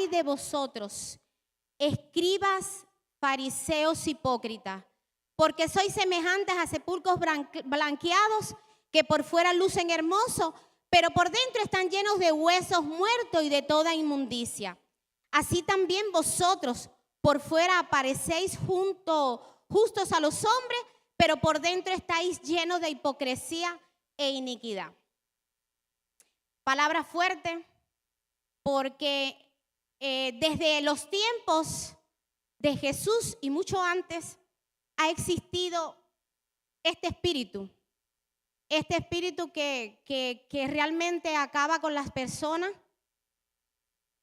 ay de vosotros, escribas, fariseos hipócritas, porque sois semejantes a sepulcros blanqueados, que por fuera lucen hermosos, pero por dentro están llenos de huesos muertos y de toda inmundicia. Así también vosotros por fuera parecéis justos a los hombres, pero por dentro estáis llenos de hipocresía e iniquidad. Palabra fuerte, porque desde los tiempos de Jesús y mucho antes ha existido este espíritu que realmente acaba con las personas.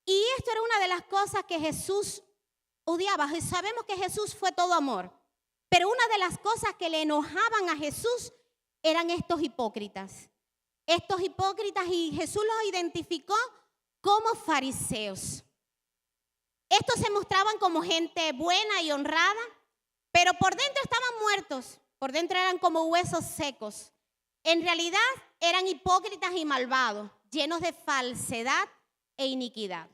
Y esto era una de las cosas que Jesús odiaba. Sabemos que Jesús fue todo amor, pero una de las cosas que le enojaban a Jesús eran estos hipócritas. Y Jesús los identificó como fariseos. Estos se mostraban como gente buena y honrada, pero por dentro estaban muertos, por dentro eran como huesos secos. En realidad eran hipócritas y malvados, llenos de falsedad e iniquidad.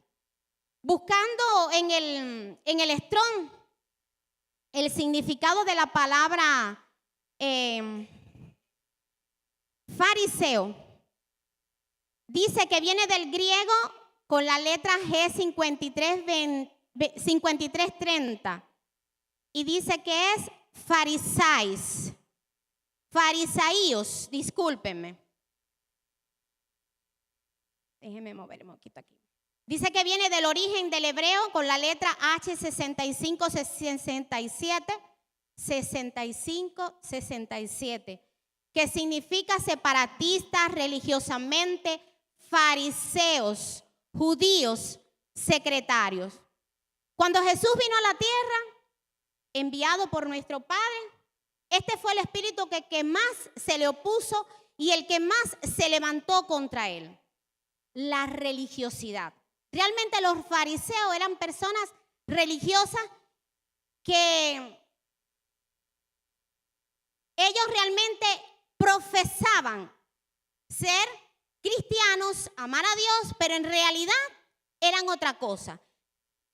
Buscando en el Strong el significado de la palabra fariseo, dice que viene del griego con la letra G 5330 y dice que es farisaíos, discúlpenme. Déjenme mover un poquito aquí. Dice que viene del origen del hebreo con la letra H 6567, que significa separatistas religiosamente, fariseos, judíos, secretarios. Cuando Jesús vino a la tierra, enviado por nuestro Padre, este fue el espíritu que más se le opuso y el que más se levantó contra él: la religiosidad. Realmente los fariseos eran personas religiosas que ellos realmente profesaban ser cristianos, amar a Dios, pero en realidad eran otra cosa.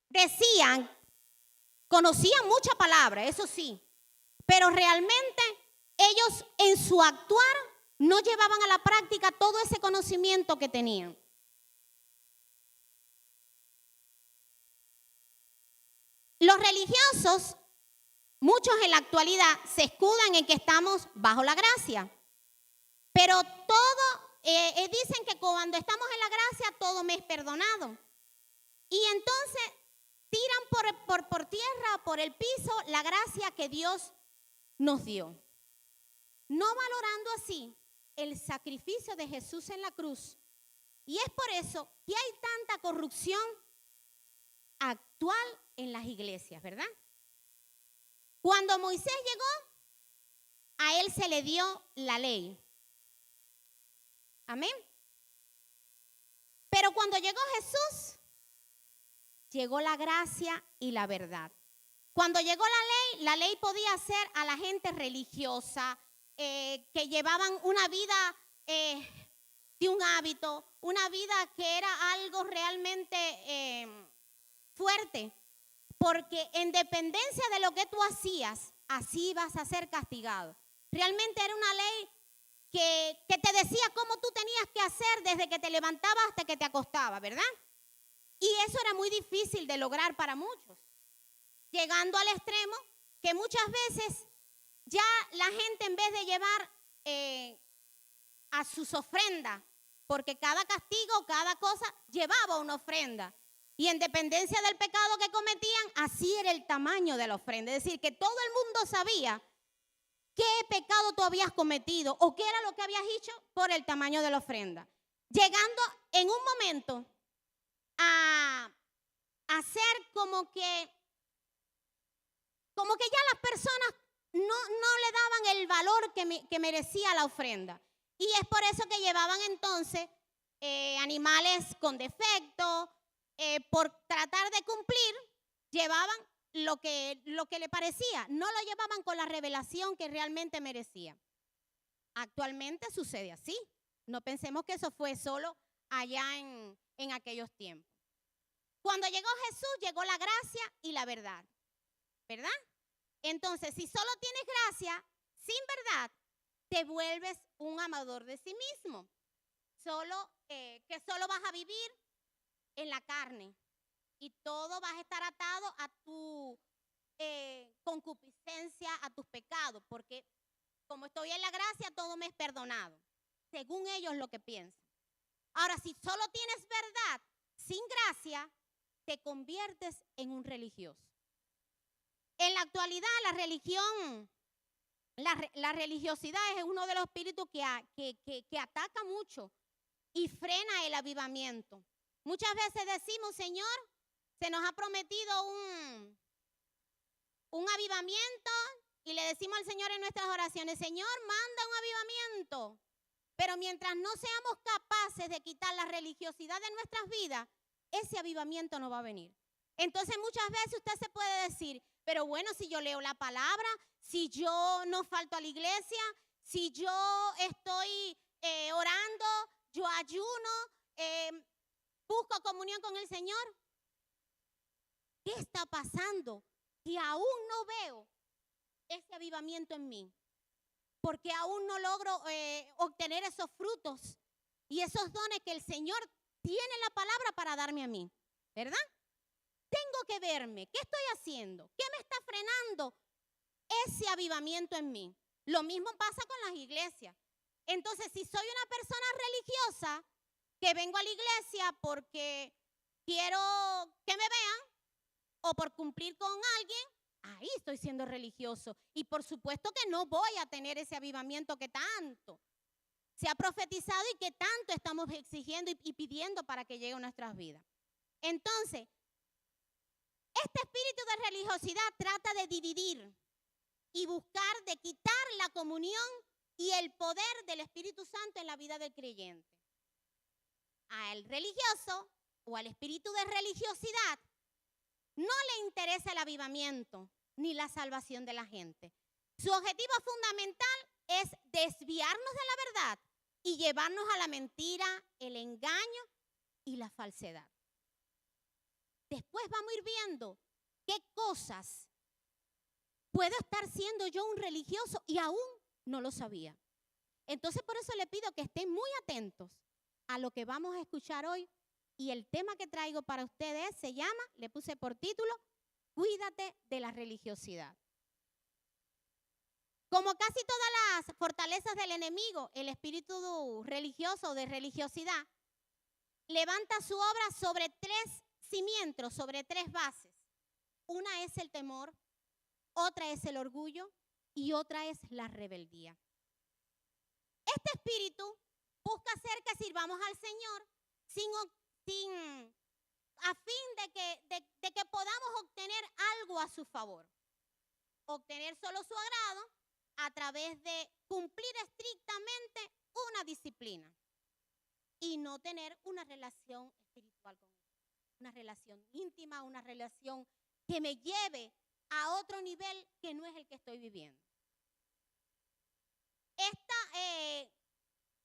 Decían, conocían mucha palabra, eso sí, pero realmente ellos en su actuar no llevaban a la práctica todo ese conocimiento que tenían. Los religiosos, muchos en la actualidad, se escudan en que estamos bajo la gracia. Pero dicen que cuando estamos en la gracia, todo me es perdonado. Y entonces tiran por tierra, por el piso, la gracia que Dios nos dio. No valorando así el sacrificio de Jesús en la cruz. Y es por eso que hay tanta corrupción actual en las iglesias, ¿verdad? Cuando Moisés llegó, a él se le dio la ley. Amén. Pero cuando llegó Jesús, llegó la gracia y la verdad. Cuando llegó la ley podía hacer a la gente religiosa, que llevaban una vida de un hábito, una vida que era algo realmente fuerte, porque en dependencia de lo que tú hacías, así vas a ser castigado. Realmente era una ley que te decía cómo tú tenías que hacer desde que te levantabas hasta que te acostabas, ¿verdad? Y eso era muy difícil de lograr para muchos, llegando al extremo que muchas veces ya la gente, en vez de llevar a sus ofrendas, porque cada castigo, cada cosa llevaba una ofrenda, y en dependencia del pecado que cometían, así era el tamaño de la ofrenda. Es decir, que todo el mundo sabía qué pecado tú habías cometido o qué era lo que habías hecho por el tamaño de la ofrenda. Llegando en un momento a hacer como que ya las personas no le daban el valor que merecía la ofrenda. Y es por eso que llevaban entonces animales con defecto, por tratar de cumplir, llevaban lo que le parecía, no lo llevaban con la revelación que realmente merecía. Actualmente sucede así. No pensemos que eso fue solo allá en aquellos tiempos. Cuando llegó Jesús, llegó la gracia y la verdad, ¿verdad? Entonces, si solo tienes gracia, sin verdad, te vuelves un amador de sí mismo. Que solo vas a vivir en la carne y todo vas a estar atado a tu concupiscencia, a tus pecados, porque como estoy en la gracia, todo me es perdonado, según ellos lo que piensan. Ahora, si solo tienes verdad, sin gracia, te conviertes en un religioso. En la actualidad, la religiosidad es uno de los espíritus que ataca mucho y frena el avivamiento. Muchas veces decimos, Señor, se nos ha prometido un avivamiento y le decimos al Señor en nuestras oraciones, Señor, manda un avivamiento. Pero mientras no seamos capaces de quitar la religiosidad de nuestras vidas, ese avivamiento no va a venir. Entonces muchas veces usted se puede decir, pero bueno, si yo leo la palabra, si yo no falto a la iglesia, si yo estoy orando, yo ayuno, busco comunión con el Señor. ¿Qué está pasando? Que aún no veo ese avivamiento en mí, porque aún no logro obtener esos frutos y esos dones que el Señor tiene la palabra para darme a mí, ¿verdad? Tengo que verme, ¿qué estoy haciendo? ¿Qué me está frenando ese avivamiento en mí? Lo mismo pasa con las iglesias. Entonces, si soy una persona religiosa, que vengo a la iglesia porque quiero que me vean o por cumplir con alguien, ahí estoy siendo religioso. Y por supuesto que no voy a tener ese avivamiento que tanto se ha profetizado y que tanto estamos exigiendo y pidiendo para que llegue a nuestras vidas. Entonces, este espíritu de religiosidad trata de dividir y buscar de quitar la comunión y el poder del Espíritu Santo en la vida del creyente. Al religioso o al espíritu de religiosidad no le interesa el avivamiento ni la salvación de la gente. Su objetivo fundamental es desviarnos de la verdad y llevarnos a la mentira, el engaño y la falsedad. Después vamos a ir viendo qué cosas puedo estar siendo yo un religioso y aún no lo sabía. Entonces por eso le pido que estén muy atentos a lo que vamos a escuchar hoy. Y el tema que traigo para ustedes se llama, le puse por título, Cuídate de la religiosidad. Como casi todas las fortalezas del enemigo, el espíritu religioso o de religiosidad levanta su obra sobre tres cimientos, sobre tres bases. Una es el temor, otra es el orgullo y otra es la rebeldía. Este espíritu busca hacer que sirvamos al Señor a fin de que podamos obtener algo a su favor. Obtener solo su agrado a través de cumplir estrictamente una disciplina y no tener una relación espiritual con Él, una relación íntima, una relación que me lleve a otro nivel que no es el que estoy viviendo.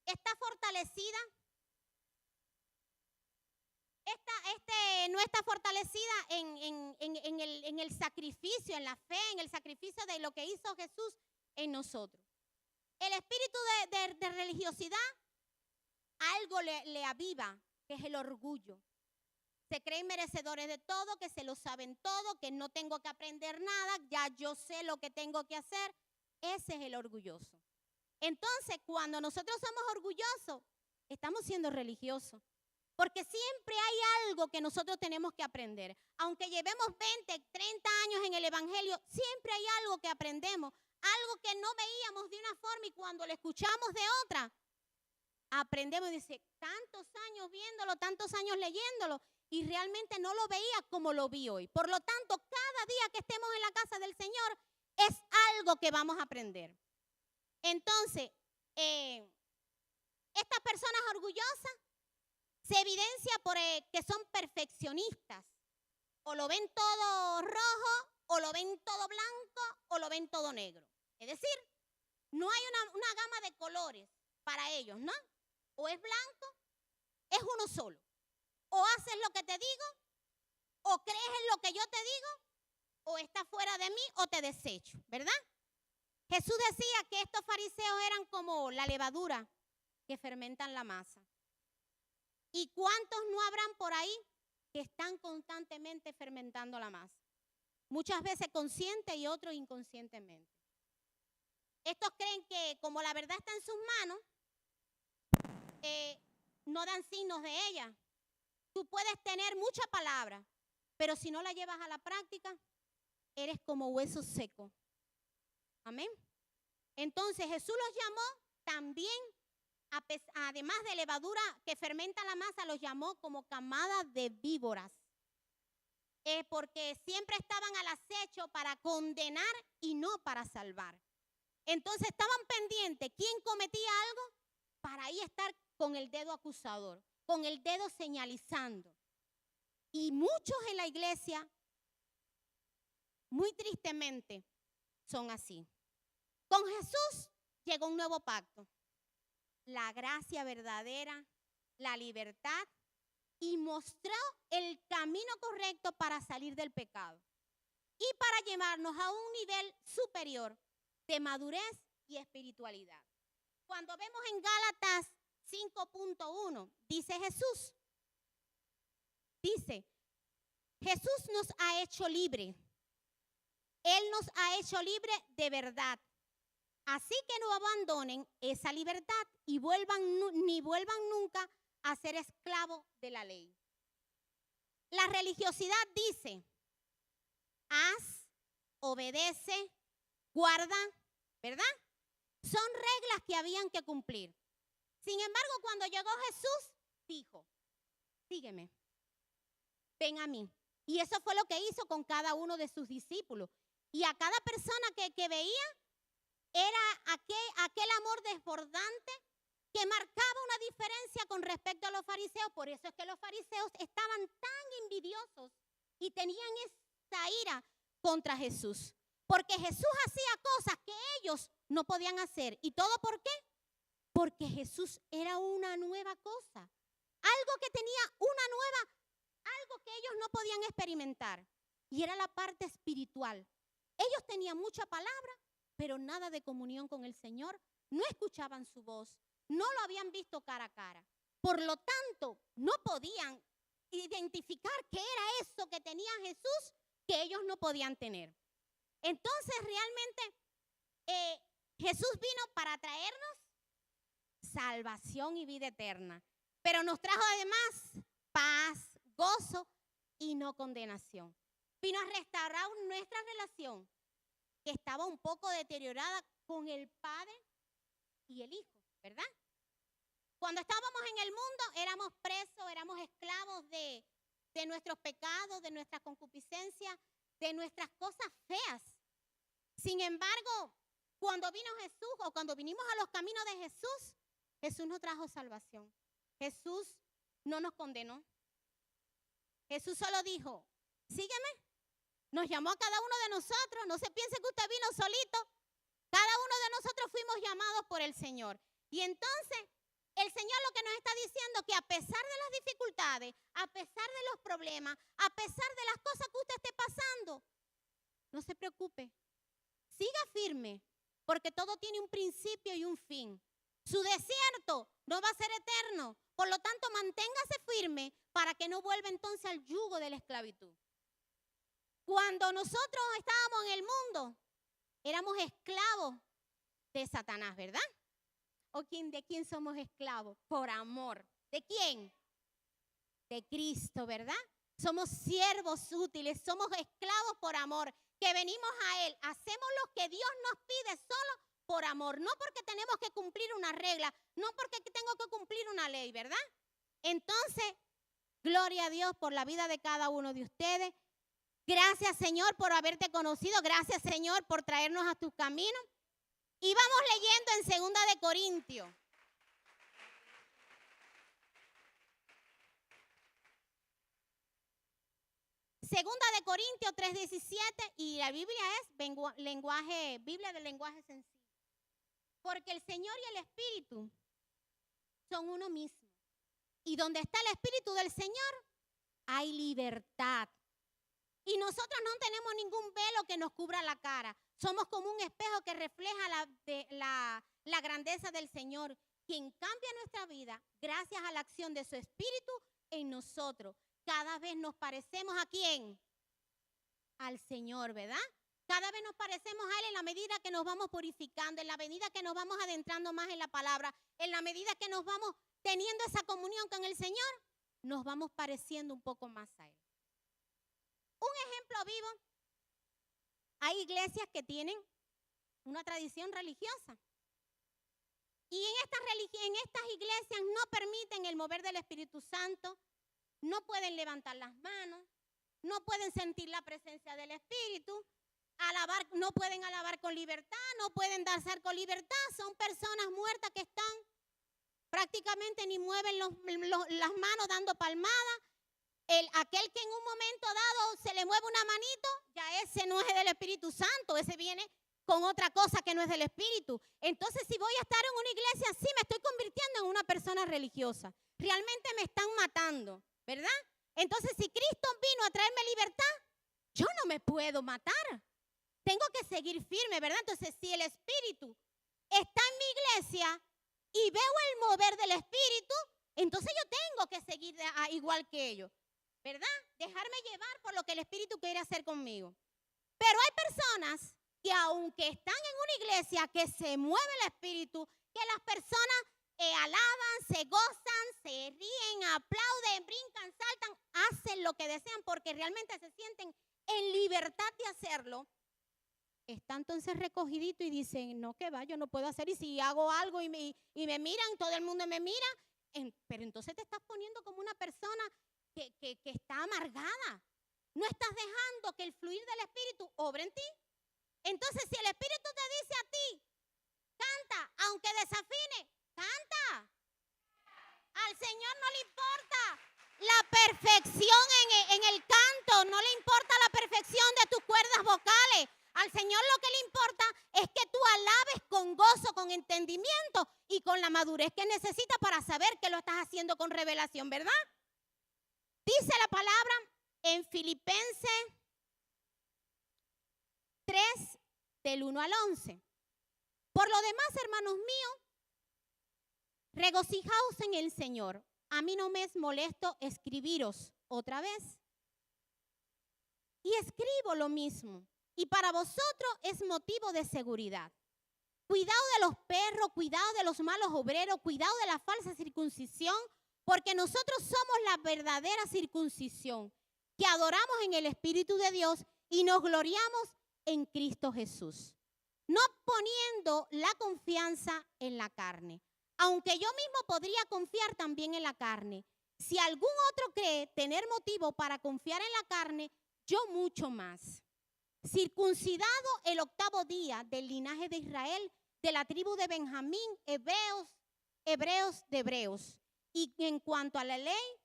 Está fortalecida. No está fortalecida en el sacrificio, en la fe, en el sacrificio de lo que hizo Jesús en nosotros. El espíritu de religiosidad, algo le aviva, que es el orgullo. Se creen merecedores de todo, que se lo saben todo, que no tengo que aprender nada, ya yo sé lo que tengo que hacer. Ese es el orgulloso. Entonces, cuando nosotros somos orgullosos, estamos siendo religiosos. Porque siempre hay algo que nosotros tenemos que aprender. Aunque llevemos 20, 30 años en el Evangelio, siempre hay algo que aprendemos. Algo que no veíamos de una forma y cuando lo escuchamos de otra, aprendemos y dice, tantos años viéndolo, tantos años leyéndolo y realmente no lo veía como lo vi hoy. Por lo tanto, cada día que estemos en la casa del Señor es algo que vamos a aprender. Entonces, estas personas orgullosas se evidencia por que son perfeccionistas. O lo ven todo rojo, o lo ven todo blanco, o lo ven todo negro. Es decir, no hay una gama de colores para ellos, ¿no? O es blanco, es uno solo. O haces lo que te digo, O crees en lo que yo te digo, o estás fuera de mí, o te desecho, ¿verdad? Jesús decía que estos fariseos eran como la levadura que fermentan la masa. ¿Y cuántos no habrán por ahí que están constantemente fermentando la masa? Muchas veces consciente y otros inconscientemente. Estos creen que como la verdad está en sus manos, no dan signos de ella. Tú puedes tener mucha palabra, pero si no la llevas a la práctica, eres como hueso seco. Amén. Entonces Jesús los llamó también, además de levadura que fermenta la masa, los llamó como camada de víboras. Porque siempre estaban al acecho para condenar y no para salvar. Entonces estaban pendientes, ¿quién cometía algo? Para ahí estar con el dedo acusador, con el dedo señalizando. Y muchos en la iglesia, muy tristemente, son así. Con Jesús llegó un nuevo pacto, la gracia verdadera, la libertad, y mostró el camino correcto para salir del pecado y para llevarnos a un nivel superior de madurez y espiritualidad. Cuando vemos en Gálatas 5.1, dice Jesús nos ha hecho libre. Él nos ha hecho libre de verdad. Así que no abandonen esa libertad y ni vuelvan nunca a ser esclavos de la ley. La religiosidad dice, haz, obedece, guarda, ¿verdad? Son reglas que habían que cumplir. Sin embargo, cuando llegó Jesús, dijo, sígueme, ven a mí. Y eso fue lo que hizo con cada uno de sus discípulos. Y a cada persona que veía, era aquel amor desbordante que marcaba una diferencia con respecto a los fariseos. Por eso es que los fariseos estaban tan envidiosos y tenían esa ira contra Jesús. Porque Jesús hacía cosas que ellos no podían hacer. ¿Y todo por qué? Porque Jesús era una nueva cosa. Algo que tenía algo que ellos no podían experimentar. Y era la parte espiritual. Ellos tenían mucha palabra, pero nada de comunión con el Señor. No escuchaban su voz. No lo habían visto cara a cara. Por lo tanto, no podían identificar qué era eso que tenía Jesús que ellos no podían tener. Entonces, realmente, Jesús vino para traernos salvación y vida eterna. Pero nos trajo además paz, gozo y no condenación. Vino a restaurar nuestra relación que estaba un poco deteriorada con el Padre y el Hijo, ¿verdad? Cuando estábamos en el mundo éramos presos, éramos esclavos de nuestros pecados, de nuestras concupiscencias, de nuestras cosas feas. Sin embargo, cuando vino Jesús o cuando vinimos a los caminos de Jesús, Jesús nos trajo salvación. Jesús no nos condenó. Jesús solo dijo, sígueme. Nos llamó a cada uno de nosotros. No se piense que usted vino solito. Cada uno de nosotros fuimos llamados por el Señor. Y entonces, el Señor lo que nos está diciendo que a pesar de las dificultades, a pesar de los problemas, a pesar de las cosas que usted esté pasando, no se preocupe. Siga firme, porque todo tiene un principio y un fin. Su desierto no va a ser eterno. Por lo tanto, manténgase firme para que no vuelva entonces al yugo de la esclavitud. Cuando nosotros estábamos en el mundo, éramos esclavos de Satanás, ¿verdad? ¿De quién somos esclavos? Por amor. ¿De quién? De Cristo, ¿verdad? Somos siervos útiles, somos esclavos por amor, que venimos a Él, hacemos lo que Dios nos pide solo por amor, no porque tenemos que cumplir una regla, no porque tengo que cumplir una ley, ¿verdad? Entonces, gloria a Dios por la vida de cada uno de ustedes. Gracias, Señor, por haberte conocido. Gracias, Señor, por traernos a tus caminos. Y vamos leyendo en 2 de Corintios. Segunda de Corintios 3:17, y la Biblia es Biblia del lenguaje sencillo. Porque el Señor y el Espíritu son uno mismo. Y donde está el Espíritu del Señor, hay libertad. Y nosotros no tenemos ningún velo que nos cubra la cara. Somos como un espejo que refleja la grandeza del Señor, quien cambia nuestra vida gracias a la acción de su Espíritu en nosotros. Cada vez nos parecemos ¿a quién? Al Señor, ¿verdad? Cada vez nos parecemos a Él en la medida que nos vamos purificando, en la medida que nos vamos adentrando más en la palabra, en la medida que nos vamos teniendo esa comunión con el Señor, nos vamos pareciendo un poco más a Él. Un ejemplo vivo, hay iglesias que tienen una tradición religiosa. Y en estas iglesias no permiten el mover del Espíritu Santo, no pueden levantar las manos, no pueden sentir la presencia del Espíritu, no pueden alabar con libertad, no pueden danzar con libertad. Son personas muertas que están prácticamente ni mueven las manos dando palmadas. Aquel que en un momento dado se le mueve una manito, ya ese no es del Espíritu Santo, ese viene con otra cosa que no es del Espíritu. Entonces, si voy a estar en una iglesia así, me estoy convirtiendo en una persona religiosa. Realmente me están matando, ¿verdad? Entonces, si Cristo vino a traerme libertad, yo no me puedo matar. Tengo que seguir firme, ¿verdad? Entonces, si el Espíritu está en mi iglesia y veo el mover del Espíritu, entonces yo tengo que seguir igual que ellos, ¿verdad? Dejarme llevar por lo que el Espíritu quiere hacer conmigo. Pero hay personas que aunque están en una iglesia que se mueve el Espíritu, que las personas alaban, se gozan, se ríen, aplauden, brincan, saltan, hacen lo que desean porque realmente se sienten en libertad de hacerlo, están entonces recogiditos y dicen, no, que va, yo no puedo hacer, y si hago algo y me miran, todo el mundo me mira, pero entonces te estás poniendo como una persona que está amargada. No estás dejando que el fluir del Espíritu obre en ti. Entonces, si el Espíritu te dice a ti, canta, aunque desafine, canta. Al Señor no le importa la perfección en el canto, no le importa la perfección de tus cuerdas vocales. Al Señor lo que le importa es que tú alabes con gozo, con entendimiento y con la madurez que necesitas para saber que lo estás haciendo con revelación, ¿verdad? Dice la palabra en Filipenses 3, del 1 al 11. Por lo demás, hermanos míos, regocijaos en el Señor. A mí no me es molesto escribiros otra vez. Y escribo lo mismo. Y para vosotros es motivo de seguridad. Cuidado de los perros, cuidado de los malos obreros, cuidado de la falsa circuncisión, porque nosotros somos la verdadera circuncisión, que adoramos en el Espíritu de Dios y nos gloriamos en Cristo Jesús, no poniendo la confianza en la carne, aunque yo mismo podría confiar también en la carne. Si algún otro cree tener motivo para confiar en la carne, yo mucho más. Circuncidado el 8º día del linaje de Israel, de la tribu de Benjamín, hebreos de hebreos. Y en cuanto a la ley,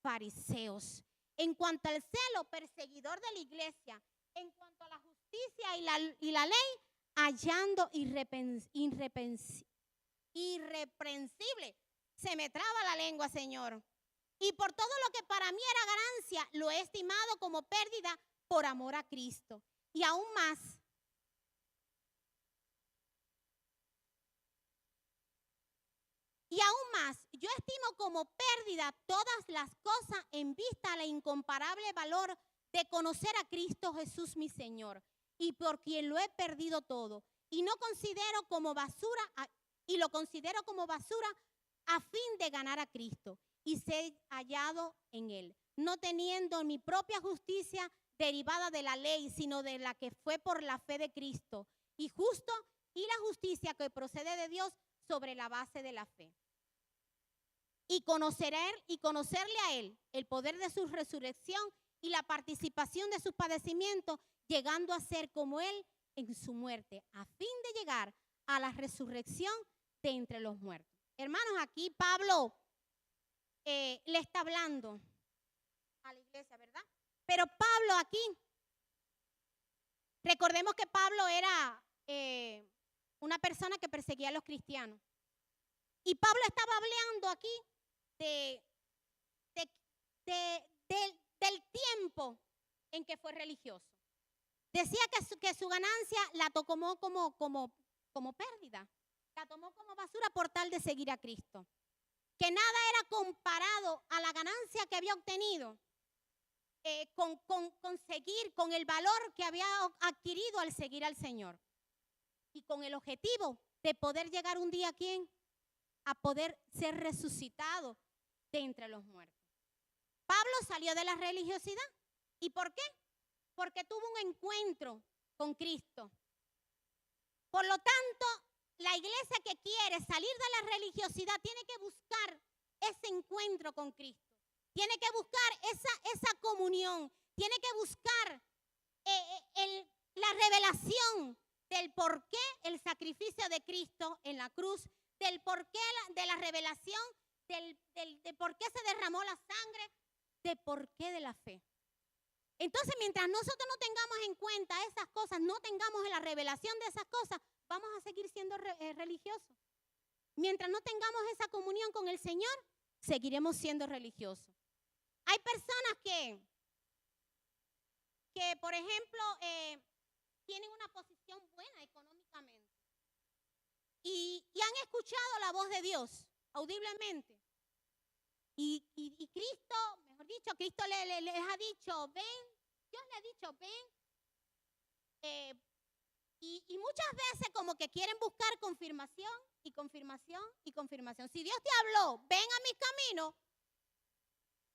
fariseos. En cuanto al celo, perseguidor de la iglesia. En cuanto a la justicia y la ley, hallando irreprensible. Se me traba la lengua, Señor. Y por todo lo que para mí era ganancia, lo he estimado como pérdida por amor a Cristo. Y aún más, yo estimo como pérdida todas las cosas en vista al incomparable valor de conocer a Cristo Jesús mi Señor, y por quien lo he perdido todo, y lo considero como basura a fin de ganar a Cristo y ser hallado en Él, no teniendo mi propia justicia derivada de la ley, sino de la que fue por la fe de Cristo, y la justicia que procede de Dios sobre la base de la fe. Y conocerle a Él el poder de su resurrección y la participación de sus padecimientos, llegando a ser como Él en su muerte, a fin de llegar a la resurrección de entre los muertos. Hermanos, aquí Pablo le está hablando a la iglesia, ¿verdad? Pero Pablo aquí, recordemos que Pablo era una persona que perseguía a los cristianos. Y Pablo estaba hablando aquí del tiempo en que fue religioso. Decía que su ganancia la tomó como pérdida, la tomó como basura por tal de seguir a Cristo. Que nada era comparado a la ganancia que había obtenido con el valor que había adquirido al seguir al Señor. Y con el objetivo de poder llegar un día a poder ser resucitado de entre los muertos. Pablo salió de la religiosidad. ¿Y por qué? Porque tuvo un encuentro con Cristo. Por lo tanto, la iglesia que quiere salir de la religiosidad tiene que buscar ese encuentro con Cristo. Tiene que buscar esa comunión. Tiene que buscar la revelación del por qué el sacrificio de Cristo en la cruz, del por qué de la revelación, de por qué se derramó la sangre, de por qué de la fe. Entonces, mientras nosotros no tengamos en cuenta esas cosas, no tengamos la revelación de esas cosas, vamos a seguir siendo religiosos. Mientras no tengamos esa comunión con el Señor, seguiremos siendo religiosos. Hay personas que por ejemplo, tienen una posición buena económicamente y han escuchado la voz de Dios audiblemente. Y Cristo, mejor dicho, Cristo les ha dicho, ven, Dios le ha dicho, ven. Y muchas veces como que quieren buscar confirmación y confirmación y confirmación. Si Dios te habló, ven a mis caminos,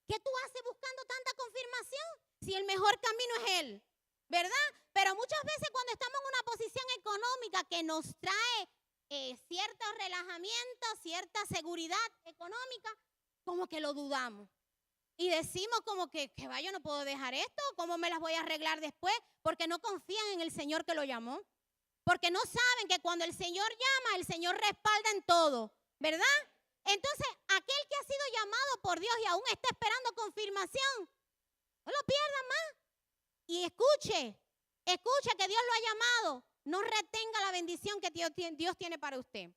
¿qué tú haces buscando tanta confirmación? Si el mejor camino es Él, ¿verdad? Pero muchas veces cuando estamos en una posición económica que nos trae cierto relajamiento, cierta seguridad económica, como que lo dudamos. Y decimos como que vaya, yo no puedo dejar esto, ¿cómo me las voy a arreglar después? Porque no confían en el Señor que lo llamó. Porque no saben que cuando el Señor llama, el Señor respalda en todo, ¿verdad? Entonces, aquel que ha sido llamado por Dios y aún está esperando confirmación, no lo pierda más. Y escuche que Dios lo ha llamado. No retenga la bendición que Dios tiene para usted.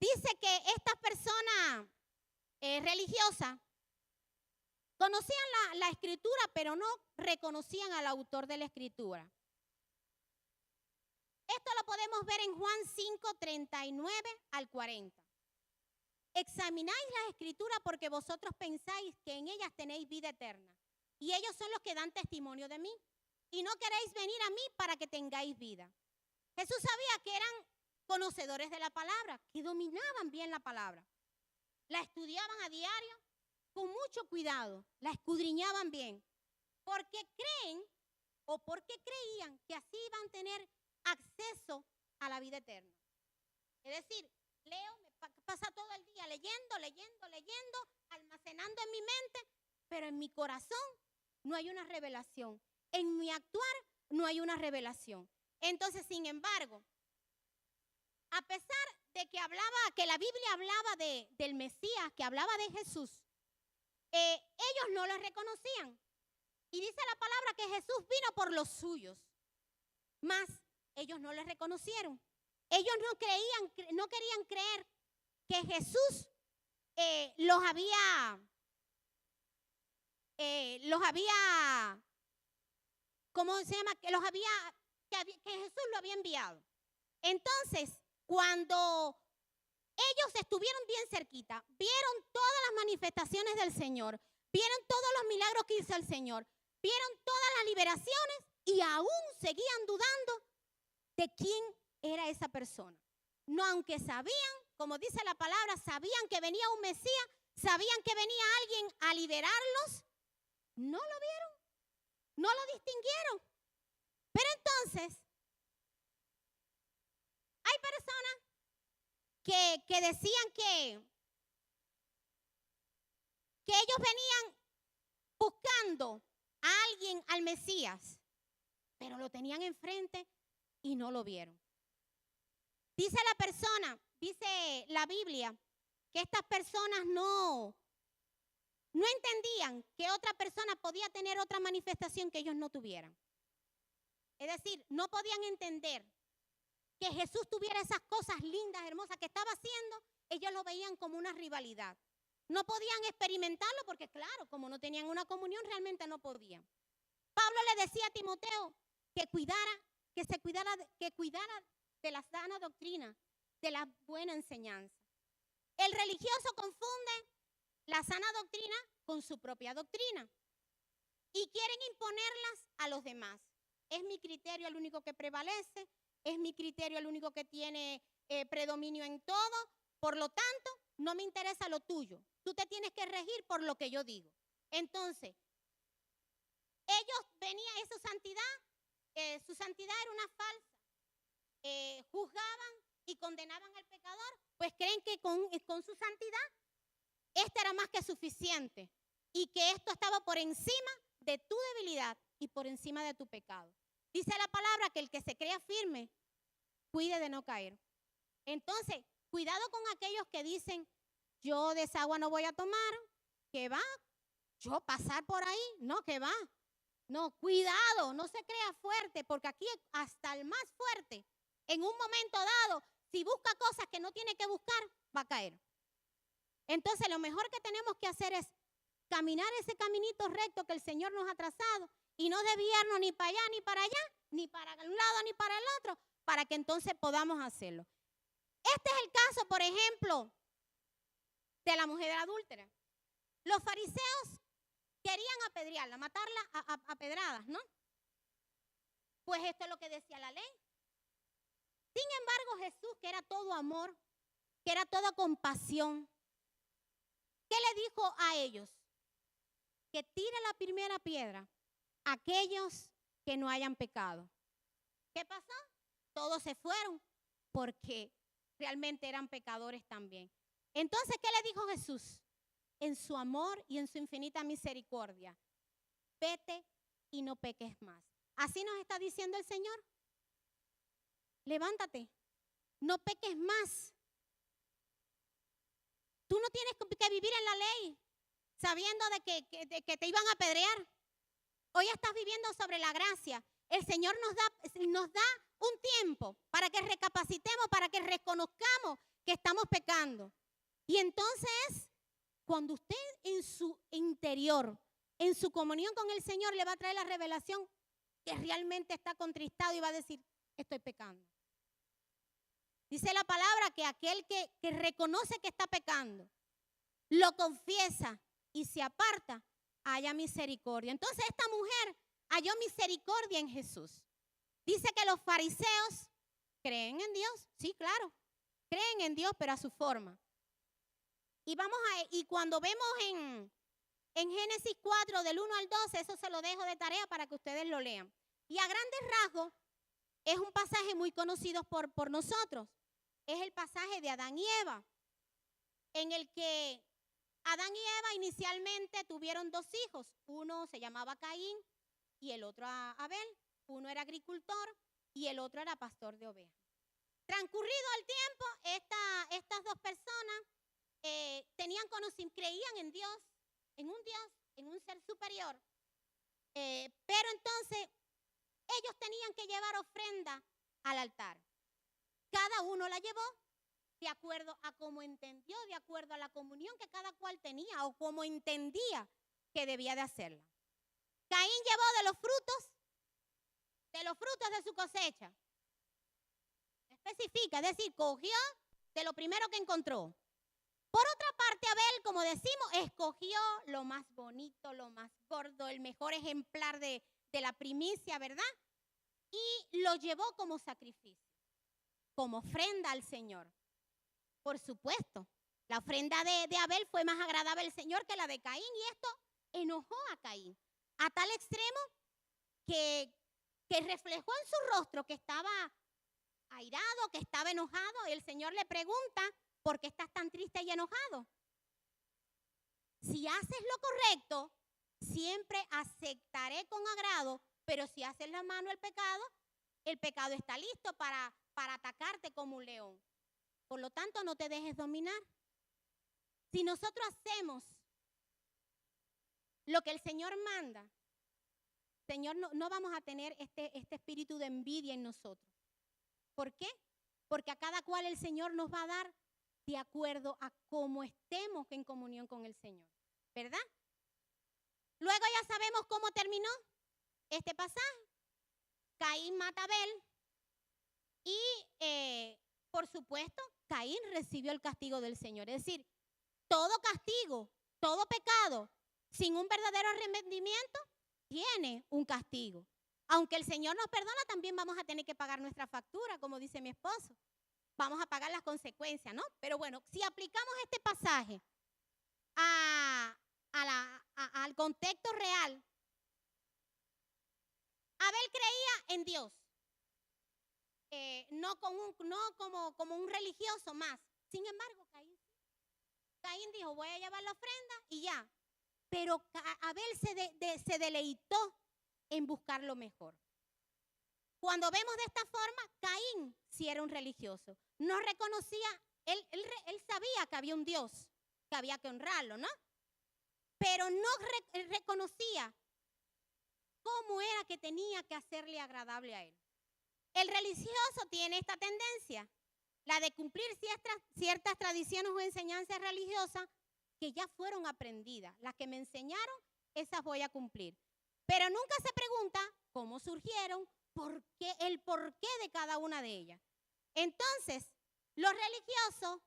Dice que estas personas religiosas conocían la escritura, pero no reconocían al autor de la escritura. Esto lo podemos ver en Juan 5, 39 al 40. Examináis las escrituras porque vosotros pensáis que en ellas tenéis vida eterna. Y ellos son los que dan testimonio de mí. Y no queréis venir a mí para que tengáis vida. Jesús sabía que eran conocedores de la palabra, que dominaban bien la palabra. La estudiaban a diario con mucho cuidado, la escudriñaban bien. Porque creían que así iban a tener acceso a la vida eterna. Es decir, me pasa todo el día leyendo, almacenando en mi mente, pero en mi corazón no hay una revelación. En mi actuar no hay una revelación. Entonces, sin embargo, a pesar de que la Biblia hablaba del Mesías, que hablaba de Jesús, ellos no lo reconocían. Y dice la palabra que Jesús vino por los suyos, mas ellos no le reconocieron. Ellos no querían creer que Jesús los había, ¿cómo se llama? Que Jesús lo había enviado. Entonces, cuando ellos estuvieron bien cerquita, vieron todas las manifestaciones del Señor, vieron todos los milagros que hizo el Señor, vieron todas las liberaciones y aún seguían dudando de quién era esa persona. No, aunque sabían, como dice la palabra, sabían que venía un Mesías, sabían que venía alguien a liberarlos, no lo vieron, no lo distinguieron. Pero entonces, hay personas que decían que ellos venían buscando a alguien, al Mesías, pero lo tenían enfrente y no lo vieron. Dice la Biblia, que estas personas no entendían que otra persona podía tener otra manifestación que ellos no tuvieran. Es decir, no podían entender que Jesús tuviera esas cosas lindas, hermosas que estaba haciendo, ellos lo veían como una rivalidad. No podían experimentarlo porque, claro, como no tenían una comunión, realmente no podían. Pablo le decía a Timoteo que cuidara de la sana doctrina, de la buena enseñanza. El religioso confunde la sana doctrina con su propia doctrina y quieren imponerlas a los demás. Es mi criterio el único que prevalece, es mi criterio el único que tiene predominio en todo, por lo tanto, no me interesa lo tuyo. Tú te tienes que regir por lo que yo digo. Entonces, ellos venían, su santidad era una falsa. Juzgaban y condenaban al pecador, pues creen que con su santidad, esta era más que suficiente y que esto estaba por encima de tu debilidad y por encima de tu pecado. Dice la palabra que el que se crea firme, cuide de no caer. Entonces, cuidado con aquellos que dicen, yo de esa agua no voy a tomar, que va, yo pasar por ahí, no, que va. No, cuidado, no se crea fuerte, porque aquí hasta el más fuerte, en un momento dado, si busca cosas que no tiene que buscar, va a caer. Entonces, lo mejor que tenemos que hacer es caminar ese caminito recto que el Señor nos ha trazado y no desviarnos ni para allá, ni para allá, ni para un lado, ni para el otro, para que entonces podamos hacerlo. Este es el caso, por ejemplo, de la mujer adúltera. Los fariseos querían apedrearla, matarla a pedradas, ¿no? Pues esto es lo que decía la ley. Sin embargo, Jesús, que era todo amor, que era toda compasión, ¿qué le dijo a ellos? Que tire la primera piedra a aquellos que no hayan pecado. ¿Qué pasó? Todos se fueron porque realmente eran pecadores también. Entonces, ¿qué le dijo Jesús? En su amor y en su infinita misericordia, vete y no peques más. Así nos está diciendo el Señor. Levántate, no peques más. Tú no tienes que vivir en la ley sabiendo de que te iban a apedrear. Hoy estás viviendo sobre la gracia. El Señor nos da un tiempo para que recapacitemos, para que reconozcamos que estamos pecando. Y entonces, cuando usted en su interior, en su comunión con el Señor, le va a traer la revelación que realmente está contristado y va a decir, estoy pecando. Dice la palabra que aquel que reconoce que está pecando, lo confiesa y se aparta, haya misericordia. Entonces esta mujer halló misericordia en Jesús. Dice que los fariseos creen en Dios, sí, claro, creen en Dios, pero a su forma. Y cuando vemos en Génesis 4, del 1 al 12, eso se lo dejo de tarea para que ustedes lo lean. Y a grandes rasgos, es un pasaje muy conocido por nosotros. Es el pasaje de Adán y Eva, en el que Adán y Eva inicialmente tuvieron dos hijos. Uno se llamaba Caín y el otro Abel. Uno era agricultor y el otro era pastor de ovejas. Transcurrido el tiempo, estas dos personas creían en Dios, en un ser superior. Pero entonces ellos tenían que llevar ofrenda al altar. Cada uno la llevó de acuerdo a cómo entendió, de acuerdo a la comunión que cada cual tenía o cómo entendía que debía de hacerla. Caín llevó de los frutos de su cosecha. Especifica, es decir, cogió de lo primero que encontró. Por otra parte, Abel, como decimos, escogió lo más bonito, lo más gordo, el mejor ejemplar de la primicia, ¿verdad? Y lo llevó como sacrificio, como ofrenda al Señor. Por supuesto, la ofrenda de Abel fue más agradable al Señor que la de Caín, y esto enojó a Caín, a tal extremo que reflejó en su rostro que estaba airado, que estaba enojado, y el Señor le pregunta, ¿por qué estás tan triste y enojado? Si haces lo correcto, siempre aceptaré con agrado, pero si haces la mano al pecado, el pecado está listo para atacarte como un león. Por lo tanto, no te dejes dominar. Si nosotros hacemos lo que el Señor manda, Señor, no vamos a tener este espíritu de envidia en nosotros. ¿Por qué? Porque a cada cual el Señor nos va a dar de acuerdo a cómo estemos en comunión con el Señor, ¿verdad? Luego ya sabemos cómo terminó. este pasaje. Caín mata a Abel y, por supuesto, Caín recibió el castigo del Señor. Es decir, todo castigo, todo pecado, sin un verdadero arrepentimiento, tiene un castigo. Aunque el Señor nos perdona, también vamos a tener que pagar nuestra factura, como dice mi esposo. Vamos a pagar las consecuencias, ¿no? Pero bueno, si aplicamos este pasaje al contexto real, Abel creía en Dios, no como un religioso más. Sin embargo, Caín dijo, voy a llevar la ofrenda y ya. Pero Abel se deleitó en buscar lo mejor. Cuando vemos de esta forma, Caín sí era un religioso. No reconocía, él sabía que había un Dios, que había que honrarlo, ¿no? Pero no reconocía cómo era que tenía que hacerle agradable a él. El religioso tiene esta tendencia, la de cumplir ciertas tradiciones o enseñanzas religiosas que ya fueron aprendidas. Las que me enseñaron, esas voy a cumplir. Pero nunca se pregunta cómo surgieron, el porqué de cada una de ellas. Entonces, los religiosos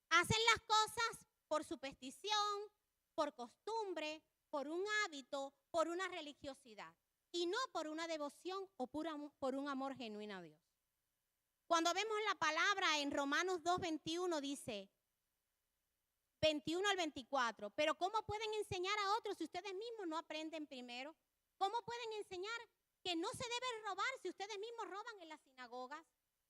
hacen las cosas por superstición, por costumbre, por un hábito, por una religiosidad, y no por una devoción o por un amor genuino a Dios. Cuando vemos la palabra en Romanos 2:21 dice, 21 al 24, pero ¿cómo pueden enseñar a otros si ustedes mismos no aprenden primero? ¿Cómo pueden enseñar que no se debe robar si ustedes mismos roban en las sinagogas?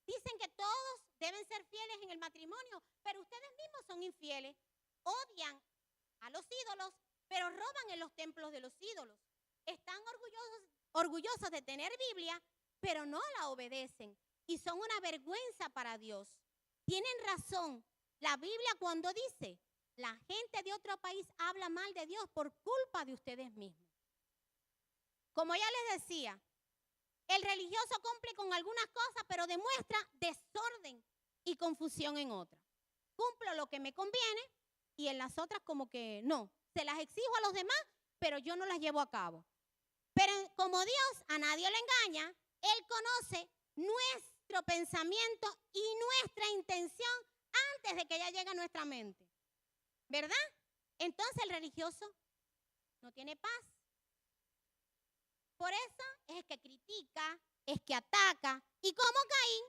Dicen que todos deben ser fieles en el matrimonio, pero ustedes mismos son infieles. Odian a los ídolos, pero roban en los templos de los ídolos. Están orgullosos de tener Biblia, pero no la obedecen y son una vergüenza para Dios. Tienen razón la Biblia cuando dice, la gente de otro país habla mal de Dios por culpa de ustedes mismos. Como ya les decía, el religioso cumple con algunas cosas, pero demuestra desorden y confusión en otras. Cumplo lo que me conviene y en las otras como que no. Se las exijo a los demás, pero yo no las llevo a cabo. Pero como Dios a nadie le engaña, Él conoce nuestro pensamiento y nuestra intención antes de que ella llegue a nuestra mente. ¿Verdad? Entonces el religioso no tiene paz. Por eso es que critica, es que ataca y como Caín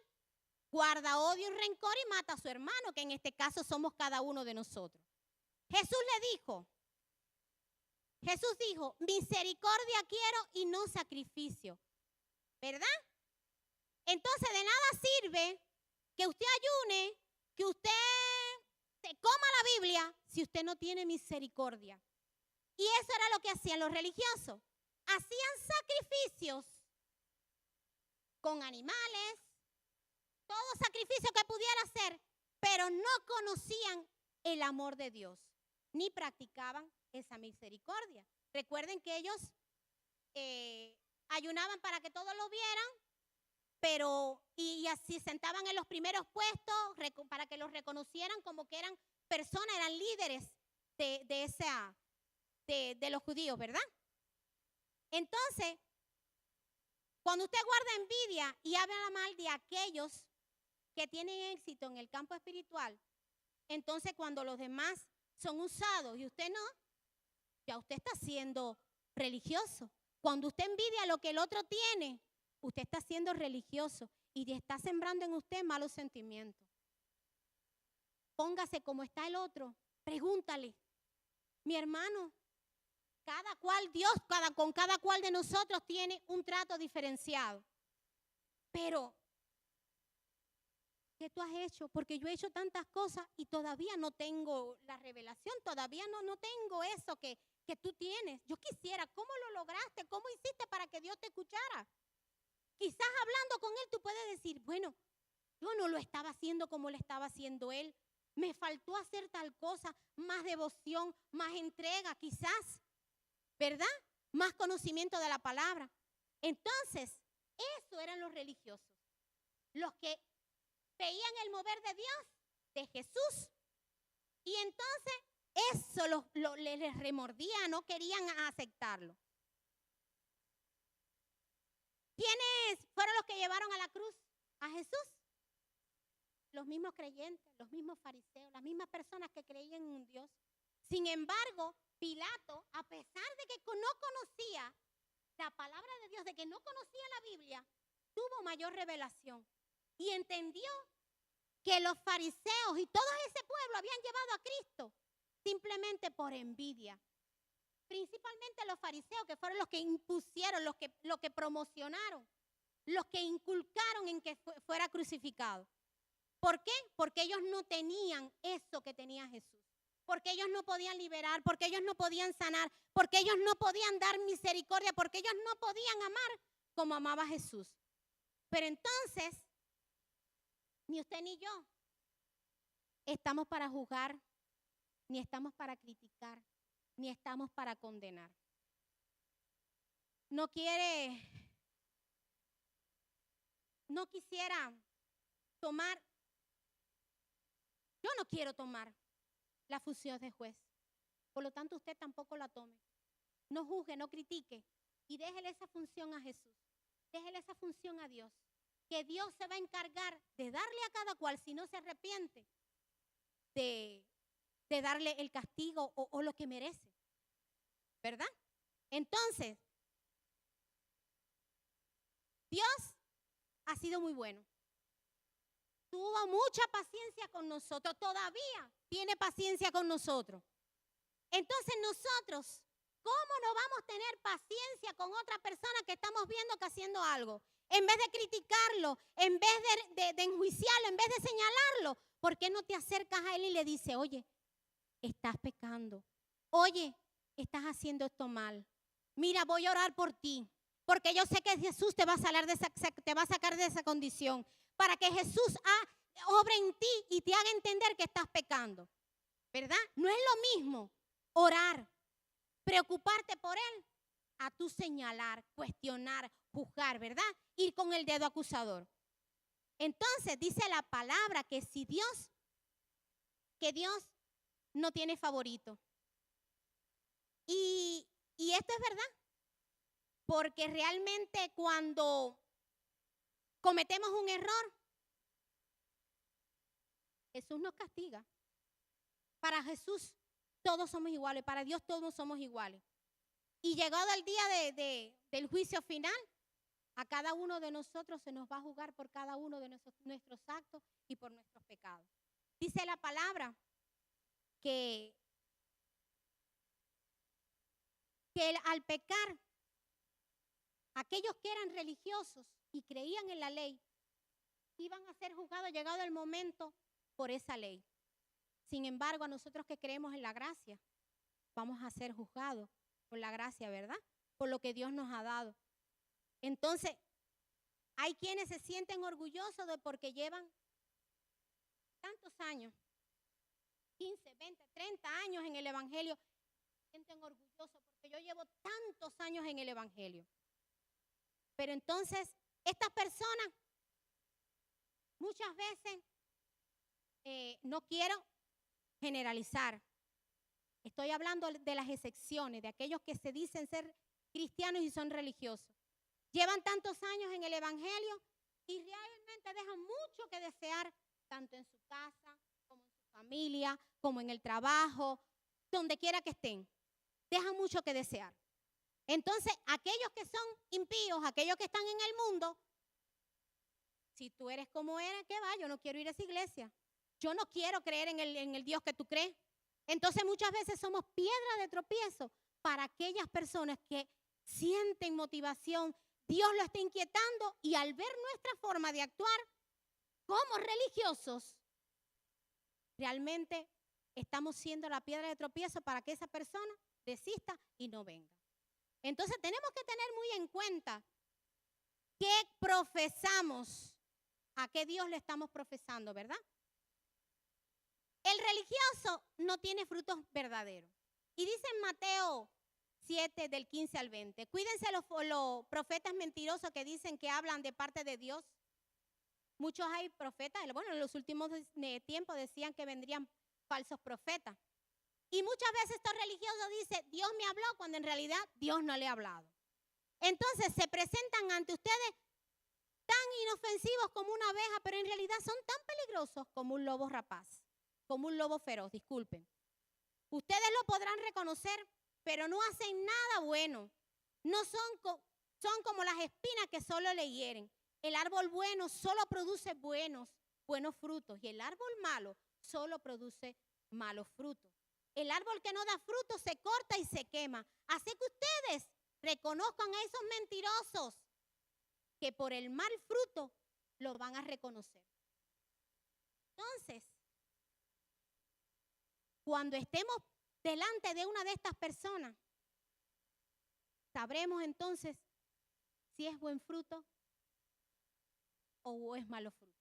guarda odio y rencor y mata a su hermano, que en este caso somos cada uno de nosotros. Jesús dijo, misericordia quiero y no sacrificio. ¿Verdad? Entonces de nada sirve que usted ayune, que usted se coma la Biblia si usted no tiene misericordia. Y eso era lo que hacían los religiosos. Hacían sacrificios con animales, todo sacrificio que pudiera hacer, pero no conocían el amor de Dios, ni practicaban esa misericordia. Recuerden que ellos ayunaban para que todos lo vieran, y así sentaban en los primeros puestos para que los reconocieran como que eran personas, eran líderes de los judíos, ¿verdad? Entonces, cuando usted guarda envidia y habla mal de aquellos que tienen éxito en el campo espiritual, entonces cuando los demás son usados y usted no, ya usted está siendo religioso. Cuando usted envidia lo que el otro tiene, usted está siendo religioso y está sembrando en usted malos sentimientos. Póngase como está el otro, pregúntale, mi hermano, con cada cual de nosotros tiene un trato diferenciado. Pero, ¿qué tú has hecho? Porque yo he hecho tantas cosas y todavía no tengo la revelación, todavía no tengo eso que tú tienes. Yo quisiera, ¿cómo lo lograste? ¿Cómo hiciste para que Dios te escuchara? Quizás hablando con Él tú puedes decir, bueno, yo no lo estaba haciendo como lo estaba haciendo Él. Me faltó hacer tal cosa, más devoción, más entrega, quizás. ¿Verdad? Más conocimiento de la palabra. Entonces, eso eran los religiosos. Los que veían el mover de Dios, de Jesús. Y entonces, eso les remordía, no querían aceptarlo. que llevaron a la cruz a Jesús? Los mismos creyentes, los mismos fariseos, las mismas personas que creían en un Dios. Sin embargo, Pilato, a pesar de que no conocía la palabra de Dios, de que no conocía la Biblia, tuvo mayor revelación y entendió que los fariseos y todo ese pueblo habían llevado a Cristo simplemente por envidia. Principalmente los fariseos, que fueron los que impusieron, los que promocionaron, los que inculcaron en que fuera crucificado. ¿Por qué? Porque ellos no tenían eso que tenía Jesús. Porque ellos no podían liberar, porque ellos no podían sanar, porque ellos no podían dar misericordia, porque ellos no podían amar como amaba Jesús. Pero entonces, ni usted ni yo estamos para juzgar, ni estamos para criticar, ni estamos para condenar. No quisiera tomar, yo no quiero tomar la función de juez. Por lo tanto, usted tampoco la tome. No juzgue, no critique y déjele esa función a Jesús. Déjele esa función a Dios. Que Dios se va a encargar de darle a cada cual, si no se arrepiente, de darle el castigo o lo que merece. ¿Verdad? Entonces, Dios ha sido muy bueno. Tuvo mucha paciencia con nosotros. Todavía tiene paciencia con nosotros. Entonces nosotros, ¿cómo no vamos a tener paciencia con otra persona que estamos viendo que haciendo algo? En vez de criticarlo, en vez de enjuiciarlo, en vez de señalarlo, ¿por qué no te acercas a él y le dices, oye, estás pecando? Oye, estás haciendo esto mal. Mira, voy a orar por ti, porque yo sé que Jesús te va a sacar de esa condición, para que Jesús obre en ti y te haga entender que estás pecando. ¿Verdad? No es lo mismo orar, preocuparte por él, a tú señalar, cuestionar, juzgar, ¿verdad? Ir con el dedo acusador. Entonces dice la palabra que Dios no tiene favorito. Y esto es verdad, porque realmente cuando cometemos un error, Jesús nos castiga. Para Jesús todos somos iguales, para Dios todos somos iguales. Y llegado el día del juicio final, a cada uno de nosotros se nos va a juzgar por cada uno de nuestros actos y por nuestros pecados. Dice la palabra que al pecar, aquellos que eran religiosos y creían en la ley, iban a ser juzgados llegado el momento por esa ley. Sin embargo, a nosotros que creemos en la gracia, vamos a ser juzgados por la gracia, ¿verdad? Por lo que Dios nos ha dado. Entonces, hay quienes se sienten orgullosos de porque llevan tantos años, 15, 20, 30 años en el Evangelio, se sienten orgullosos porque yo llevo tantos años en el Evangelio. Pero entonces, estas personas muchas veces, no quiero generalizar, estoy hablando de las excepciones, de aquellos que se dicen ser cristianos y son religiosos. Llevan tantos años en el Evangelio y realmente dejan mucho que desear, tanto en su casa, como en su familia, como en el trabajo, donde quiera que estén. Dejan mucho que desear. Entonces, aquellos que son impíos, aquellos que están en el mundo, si tú eres como eres, ¿qué va? Yo no quiero ir a esa iglesia. Yo no quiero creer en el Dios que tú crees. Entonces, muchas veces somos piedra de tropiezo para aquellas personas que sienten motivación. Dios lo está inquietando y al ver nuestra forma de actuar como religiosos, realmente estamos siendo la piedra de tropiezo para que esa persona desista y no venga. Entonces tenemos que tener muy en cuenta qué profesamos, a qué Dios le estamos profesando, ¿verdad? El religioso no tiene frutos verdaderos. Y dice en Mateo 7, del 15 al 20, cuídense los profetas mentirosos que dicen que hablan de parte de Dios. Muchos hay profetas, bueno, en los últimos tiempos decían que vendrían falsos profetas. Y muchas veces estos religiosos dicen, Dios me habló, cuando en realidad Dios no le ha hablado. Entonces se presentan ante ustedes tan inofensivos como una abeja, pero en realidad son tan peligrosos como un lobo rapaz, como un lobo feroz, disculpen. Ustedes lo podrán reconocer, pero no hacen nada bueno. No son como las espinas que solo le hieren. El árbol bueno solo produce buenos frutos y el árbol malo solo produce malos frutos. El árbol que no da fruto se corta y se quema. Así que ustedes reconozcan a esos mentirosos que por el mal fruto lo van a reconocer. Entonces, cuando estemos delante de una de estas personas, sabremos entonces si es buen fruto o es malo fruto.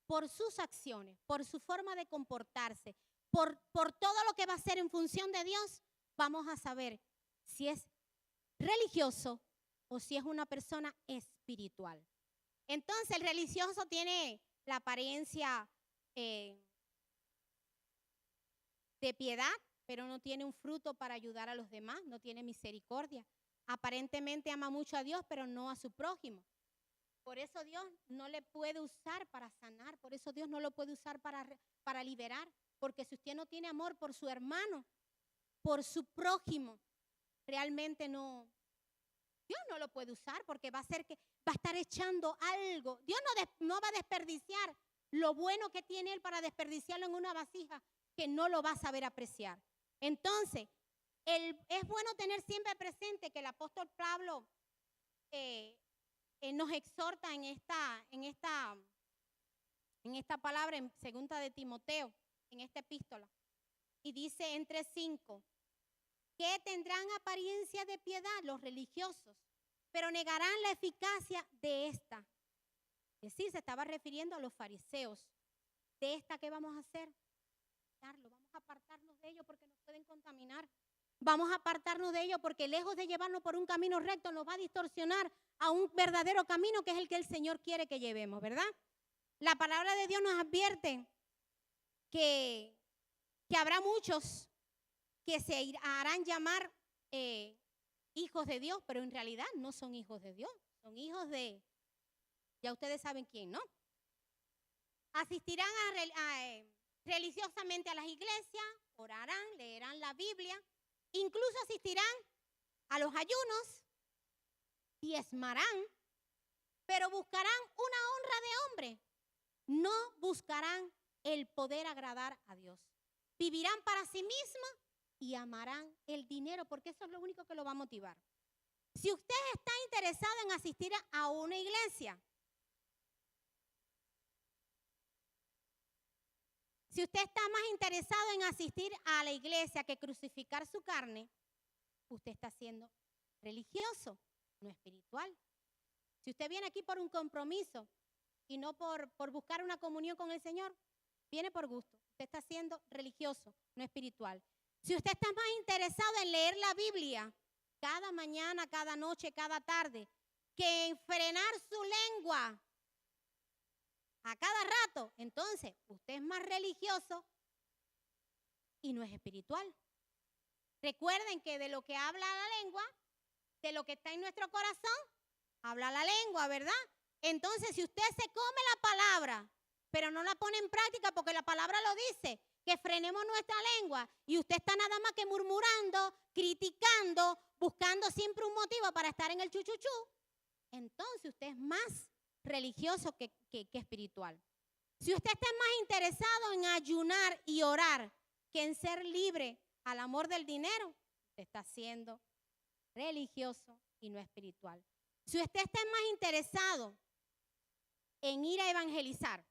Por sus acciones, por su forma de comportarse, por todo lo que va a hacer en función de Dios, vamos a saber si es religioso o si es una persona espiritual. Entonces, el religioso tiene la apariencia de piedad, pero no tiene un fruto para ayudar a los demás, no tiene misericordia. Aparentemente ama mucho a Dios, pero no a su prójimo. Por eso Dios no le puede usar para sanar, por eso Dios no lo puede usar para liberar, porque si usted no tiene amor por su hermano, por su prójimo, realmente no, Dios no lo puede usar porque va a estar echando algo. Dios no va a desperdiciar lo bueno que tiene Él para desperdiciarlo en una vasija que no lo va a saber apreciar. Entonces, es bueno tener siempre presente que el apóstol Pablo nos exhorta en esta palabra en 2 de Timoteo, en esta epístola, y dice en 3:5 que tendrán apariencia de piedad los religiosos, pero negarán la eficacia de esta. Es decir, se estaba refiriendo a los fariseos. De esta, ¿qué vamos a hacer? Vamos a apartarnos de ellos porque nos pueden contaminar. Vamos a apartarnos de ellos porque lejos de llevarnos por un camino recto, nos va a distorsionar a un verdadero camino que es el que el Señor quiere que llevemos, ¿verdad? La palabra de Dios nos advierte que habrá muchos que se harán llamar hijos de Dios, pero en realidad no son hijos de Dios, son hijos de, ya ustedes saben quién, ¿no? Asistirán religiosamente a las iglesias, orarán, leerán la Biblia, incluso asistirán a los ayunos, diezmarán, pero buscarán una honra de hombre, no buscarán el poder agradar a Dios. Vivirán para sí mismos y amarán el dinero, porque eso es lo único que lo va a motivar. Si usted está interesado en asistir a una iglesia, si usted está más interesado en asistir a la iglesia que crucificar su carne, usted está siendo religioso, no espiritual. Si usted viene aquí por un compromiso y no por buscar una comunión con el Señor, viene por gusto. Usted está siendo religioso, no espiritual. Si usted está más interesado en leer la Biblia cada mañana, cada noche, cada tarde, que en frenar su lengua a cada rato, entonces usted es más religioso y no es espiritual. Recuerden que de lo que habla la lengua, de lo que está en nuestro corazón, habla la lengua, ¿verdad? Entonces, si usted se come la palabra, pero no la pone en práctica porque la palabra lo dice, que frenemos nuestra lengua y usted está nada más que murmurando, criticando, buscando siempre un motivo para estar en el chuchuchú, entonces usted es más religioso que espiritual. Si usted está más interesado en ayunar y orar que en ser libre al amor del dinero, usted está siendo religioso y no espiritual. Si usted está más interesado en ir a evangelizar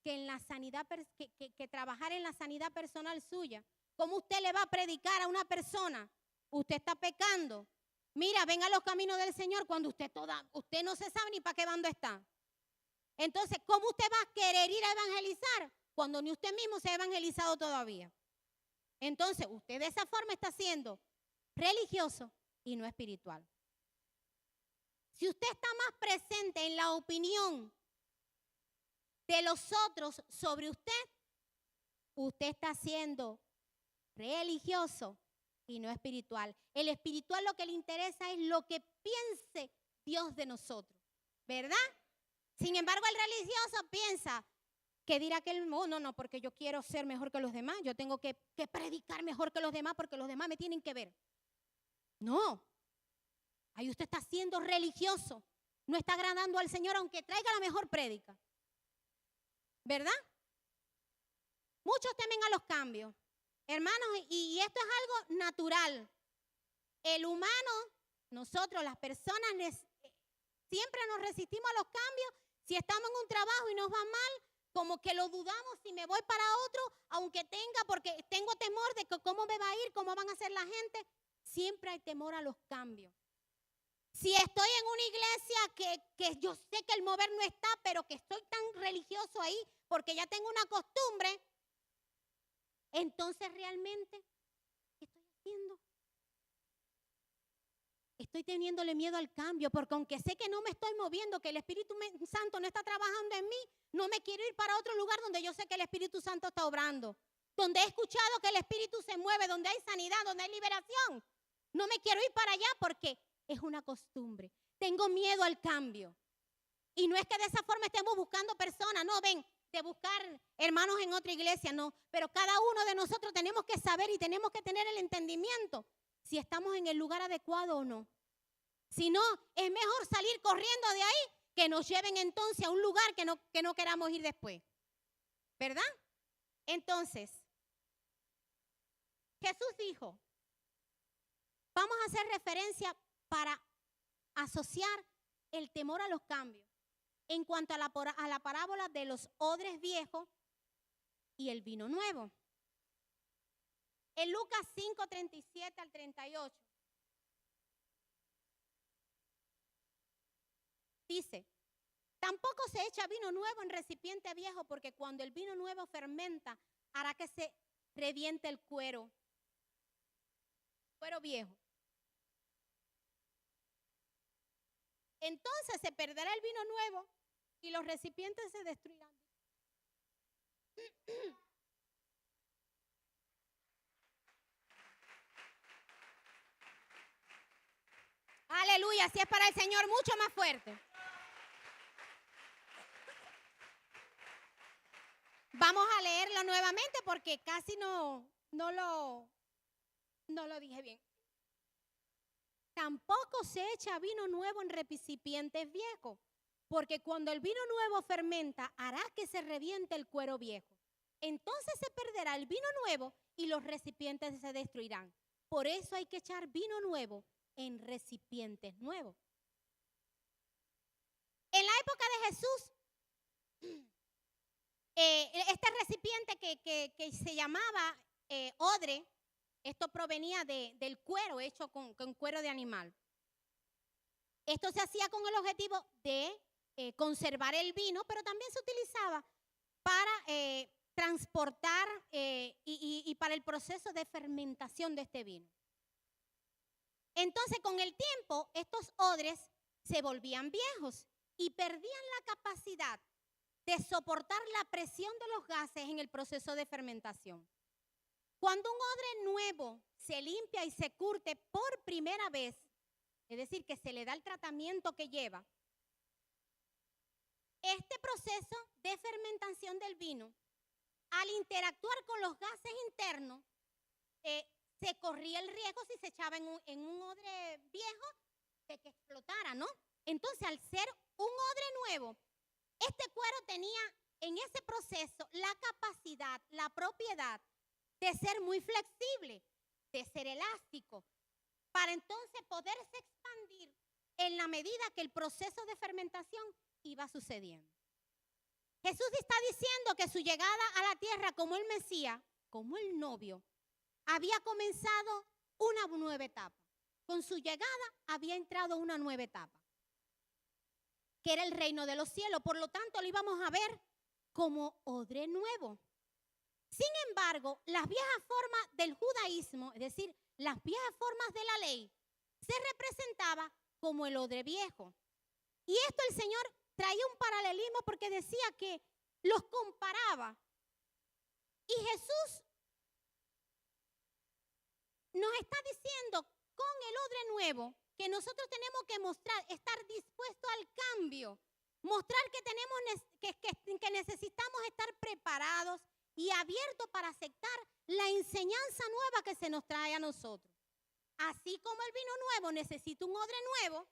que en la sanidad, que trabajar en la sanidad personal suya, ¿cómo usted le va a predicar a una persona? Usted está pecando. Mira, ven a los caminos del Señor cuando usted no se sabe ni para qué bando está. Entonces, ¿cómo usted va a querer ir a evangelizar cuando ni usted mismo se ha evangelizado todavía? Entonces, usted de esa forma está siendo religioso y no espiritual. Si usted está más presente en la opinión de los otros sobre usted, usted está siendo religioso y no espiritual. El espiritual lo que le interesa es lo que piense Dios de nosotros. ¿verdad? Sin embargo, el religioso piensa que dirá que no, porque yo quiero ser mejor que los demás, yo tengo que predicar mejor que los demás porque los demás me tienen que ver. No, ahí usted está siendo religioso, no está agradando al Señor aunque traiga la mejor prédica, ¿verdad? Muchos temen a los cambios, hermanos, y esto es algo natural. El humano, nosotros las personas siempre nos resistimos a los cambios. Si estamos en un trabajo y nos va mal, como que lo dudamos si me voy para otro, aunque porque tengo temor de que cómo me va a ir, cómo van a ser la gente. Siempre hay temor a los cambios. Si estoy en una iglesia que yo sé que el mover no está, pero que estoy tan religioso ahí porque ya tengo una costumbre, entonces realmente, ¿qué estoy haciendo? Estoy teniéndole miedo al cambio, porque aunque sé que no me estoy moviendo, que el Espíritu Santo no está trabajando en mí, no me quiero ir para otro lugar donde yo sé que el Espíritu Santo está obrando, donde he escuchado que el Espíritu se mueve, donde hay sanidad, donde hay liberación. No me quiero ir para allá porque es una costumbre. Tengo miedo al cambio. Y no es que de esa forma estemos buscando personas, no, ven, de buscar hermanos en otra iglesia, no. Pero cada uno de nosotros tenemos que saber y tenemos que tener el entendimiento si estamos en el lugar adecuado o no. Si no, es mejor salir corriendo de ahí que nos lleven entonces a un lugar que no queramos ir después. ¿Verdad? Entonces, Jesús dijo, vamos a hacer referencia para asociar el temor a los cambios en cuanto a la parábola de los odres viejos y el vino nuevo. En Lucas 5, 37 al 38. Dice, tampoco se echa vino nuevo en recipiente viejo, porque cuando el vino nuevo fermenta, hará que se reviente el cuero viejo. Entonces se perderá el vino nuevo y los recipientes se destruirán. Aleluya, si es para el Señor, mucho más fuerte. Vamos a leerlo nuevamente porque casi no lo dije bien. Tampoco se echa vino nuevo en recipientes viejos, porque cuando el vino nuevo fermenta, hará que se reviente el cuero viejo. Entonces se perderá el vino nuevo y los recipientes se destruirán. Por eso hay que echar vino nuevo en recipientes nuevos. En la época de Jesús, este recipiente que se llamaba odre, esto provenía del cuero hecho con cuero de animal. Esto se hacía con el objetivo de conservar el vino, pero también se utilizaba para transportar y para el proceso de fermentación de este vino. Entonces, con el tiempo, estos odres se volvían viejos y perdían la capacidad de soportar la presión de los gases en el proceso de fermentación. Cuando un odre nuevo se limpia y se curte por primera vez, es decir, que se le da el tratamiento que lleva, este proceso de fermentación del vino, al interactuar con los gases internos, se corría el riesgo si se echaba en un odre viejo de que explotara, ¿no? Entonces, al ser un odre nuevo, este cuero tenía en ese proceso la capacidad, la propiedad de ser muy flexible, de ser elástico, para entonces poderse expandir en la medida que el proceso de fermentación iba sucediendo. Jesús está diciendo que su llegada a la tierra como el Mesías, como el novio, había comenzado una nueva etapa. Con su llegada había entrado una nueva etapa, que era el reino de los cielos. Por lo tanto, lo íbamos a ver como odre nuevo. Sin embargo, las viejas formas del judaísmo, es decir, las viejas formas de la ley, se representaba como el odre viejo. Y esto el Señor traía un paralelismo porque decía que los comparaba. Y Jesús nos está diciendo con el odre nuevo que nosotros tenemos que mostrar, estar dispuestos al cambio, mostrar que necesitamos estar preparados y abiertos para aceptar la enseñanza nueva que se nos trae a nosotros. Así como el vino nuevo necesita un odre nuevo,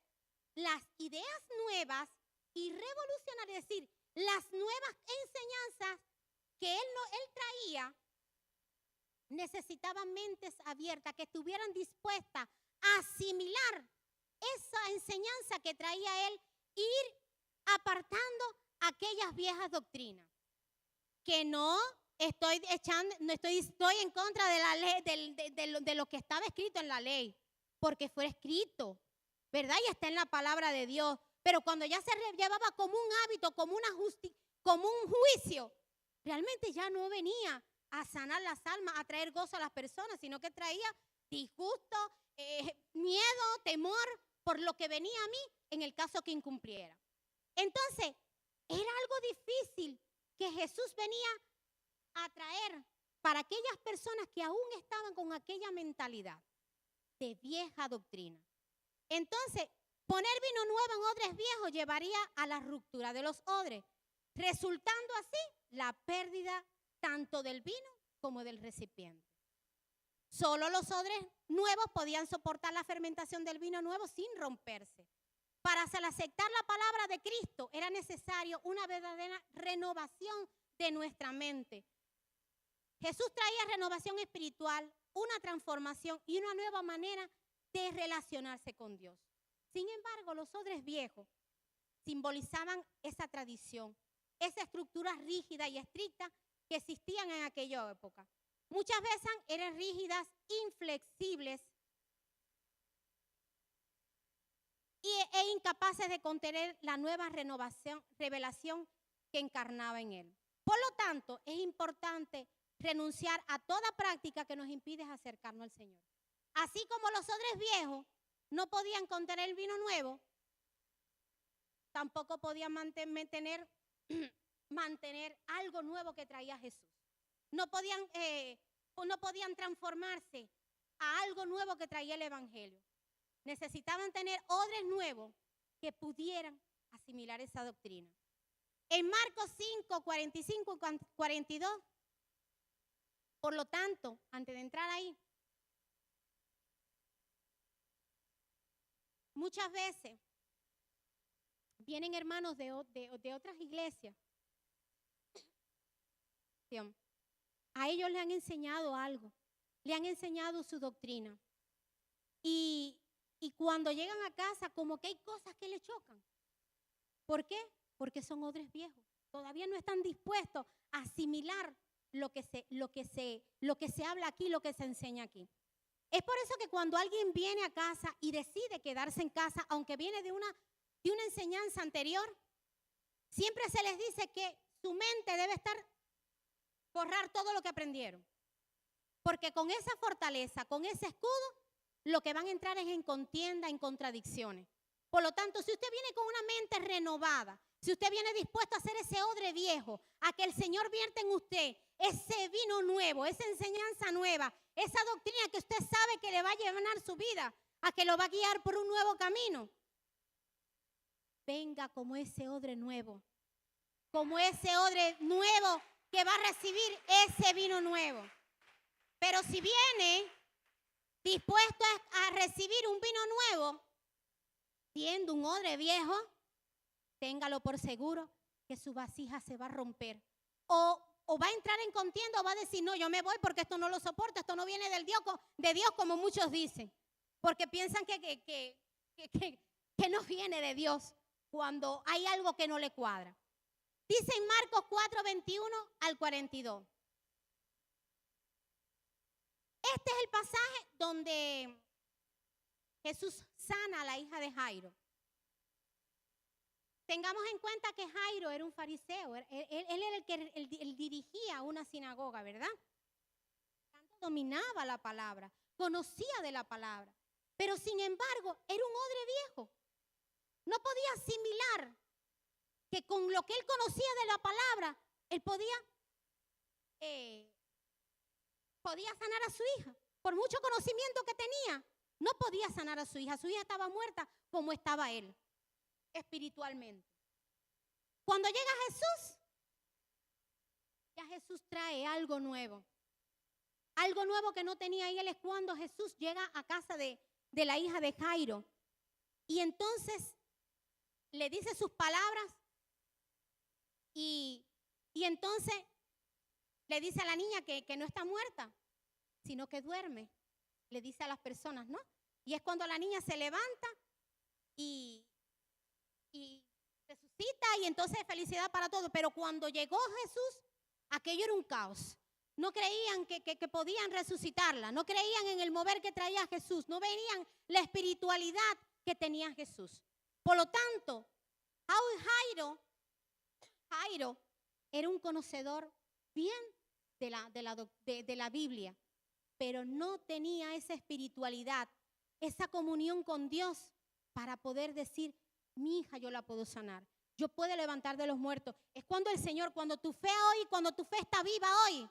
las ideas nuevas y revolucionarias, es decir, las nuevas enseñanzas que él traía, necesitaban mentes abiertas que estuvieran dispuestas a asimilar esa enseñanza que traía él, ir apartando aquellas viejas doctrinas. Que estoy en contra de la ley, de lo que estaba escrito en la ley, porque fue escrito, ¿verdad? Y está en la palabra de Dios. Pero cuando ya se llevaba como un hábito, como un juicio, realmente ya no venía a sanar las almas, a traer gozo a las personas, sino que traía disgusto, miedo, temor por lo que venía a mí en el caso que incumpliera. Entonces, era algo difícil que Jesús venía a traer para aquellas personas que aún estaban con aquella mentalidad de vieja doctrina. Entonces, poner vino nuevo en odres viejos llevaría a la ruptura de los odres, resultando así la pérdida tanto del vino como del recipiente. Solo los odres nuevos podían soportar la fermentación del vino nuevo sin romperse. Para aceptar la palabra de Cristo era necesario una verdadera renovación de nuestra mente. Jesús traía renovación espiritual, una transformación y una nueva manera de relacionarse con Dios. Sin embargo, los odres viejos simbolizaban esa tradición, esa estructura rígida y estricta que existían en aquella época. Muchas veces eran rígidas, inflexibles e incapaces de contener la nueva revelación que encarnaba en él. Por lo tanto, es importante renunciar a toda práctica que nos impide acercarnos al Señor. Así como los odres viejos no podían contener el vino nuevo, tampoco podían mantener algo nuevo que traía Jesús. No podían transformarse a algo nuevo que traía el Evangelio. Necesitaban tener odres nuevos que pudieran asimilar esa doctrina. En Marcos 5, 45 y 42, por lo tanto, antes de entrar ahí, muchas veces vienen hermanos de otras iglesias. A ellos le han enseñado algo, le han enseñado su doctrina. Y cuando llegan a casa, como que hay cosas que le chocan. ¿Por qué? Porque son odres viejos. Todavía no están dispuestos a asimilar lo que se habla aquí, lo que se enseña aquí. Es por eso que cuando alguien viene a casa y decide quedarse en casa, aunque viene de una enseñanza anterior, siempre se les dice que su mente debe borrar todo lo que aprendieron. Porque con esa fortaleza, con ese escudo, lo que van a entrar es en contienda, en contradicciones. Por lo tanto, si usted viene con una mente renovada, si usted viene dispuesto a hacer ese odre viejo, a que el Señor vierte en usted ese vino nuevo, esa enseñanza nueva, esa doctrina que usted sabe que le va a llevar su vida, a que lo va a guiar por un nuevo camino, venga como ese odre nuevo que va a recibir ese vino nuevo. Pero si viene dispuesto a recibir un vino nuevo, siendo un odre viejo, téngalo por seguro que su vasija se va a romper. O va a entrar en contienda o va a decir, no, yo me voy porque esto no lo soporto, esto no viene de Dios como muchos dicen. Porque piensan que no viene de Dios cuando hay algo que no le cuadra. Dice en Marcos 4, 21 al 42. Este es el pasaje donde Jesús sana a la hija de Jairo. Tengamos en cuenta que Jairo era un fariseo, él era el que él dirigía una sinagoga, ¿verdad? Dominaba la palabra, conocía de la palabra, pero sin embargo era un odre viejo. No podía asimilar que con lo que él conocía de la palabra, él podía sanar a su hija. Por mucho conocimiento que tenía, No podía sanar a su hija. Su hija estaba muerta como estaba él, espiritualmente. Cuando llega Jesús, ya Jesús trae algo nuevo. Algo nuevo que no tenía él es cuando Jesús llega a casa de la hija de Jairo. Y entonces le dice sus palabras y entonces le dice a la niña que no está muerta, sino que duerme. Le dice a las personas, ¿no? Y es cuando la niña se levanta y resucita y entonces felicidad para todos. Pero cuando llegó Jesús, aquello era un caos. No creían que podían resucitarla, no creían en el mover que traía Jesús, no veían la espiritualidad que tenía Jesús. Por lo tanto, Jairo era un conocedor bien de la Biblia, pero no tenía esa espiritualidad, esa comunión con Dios para poder decir, mi hija yo la puedo sanar, yo puedo levantar de los muertos. Es cuando el Señor, cuando tu fe está viva hoy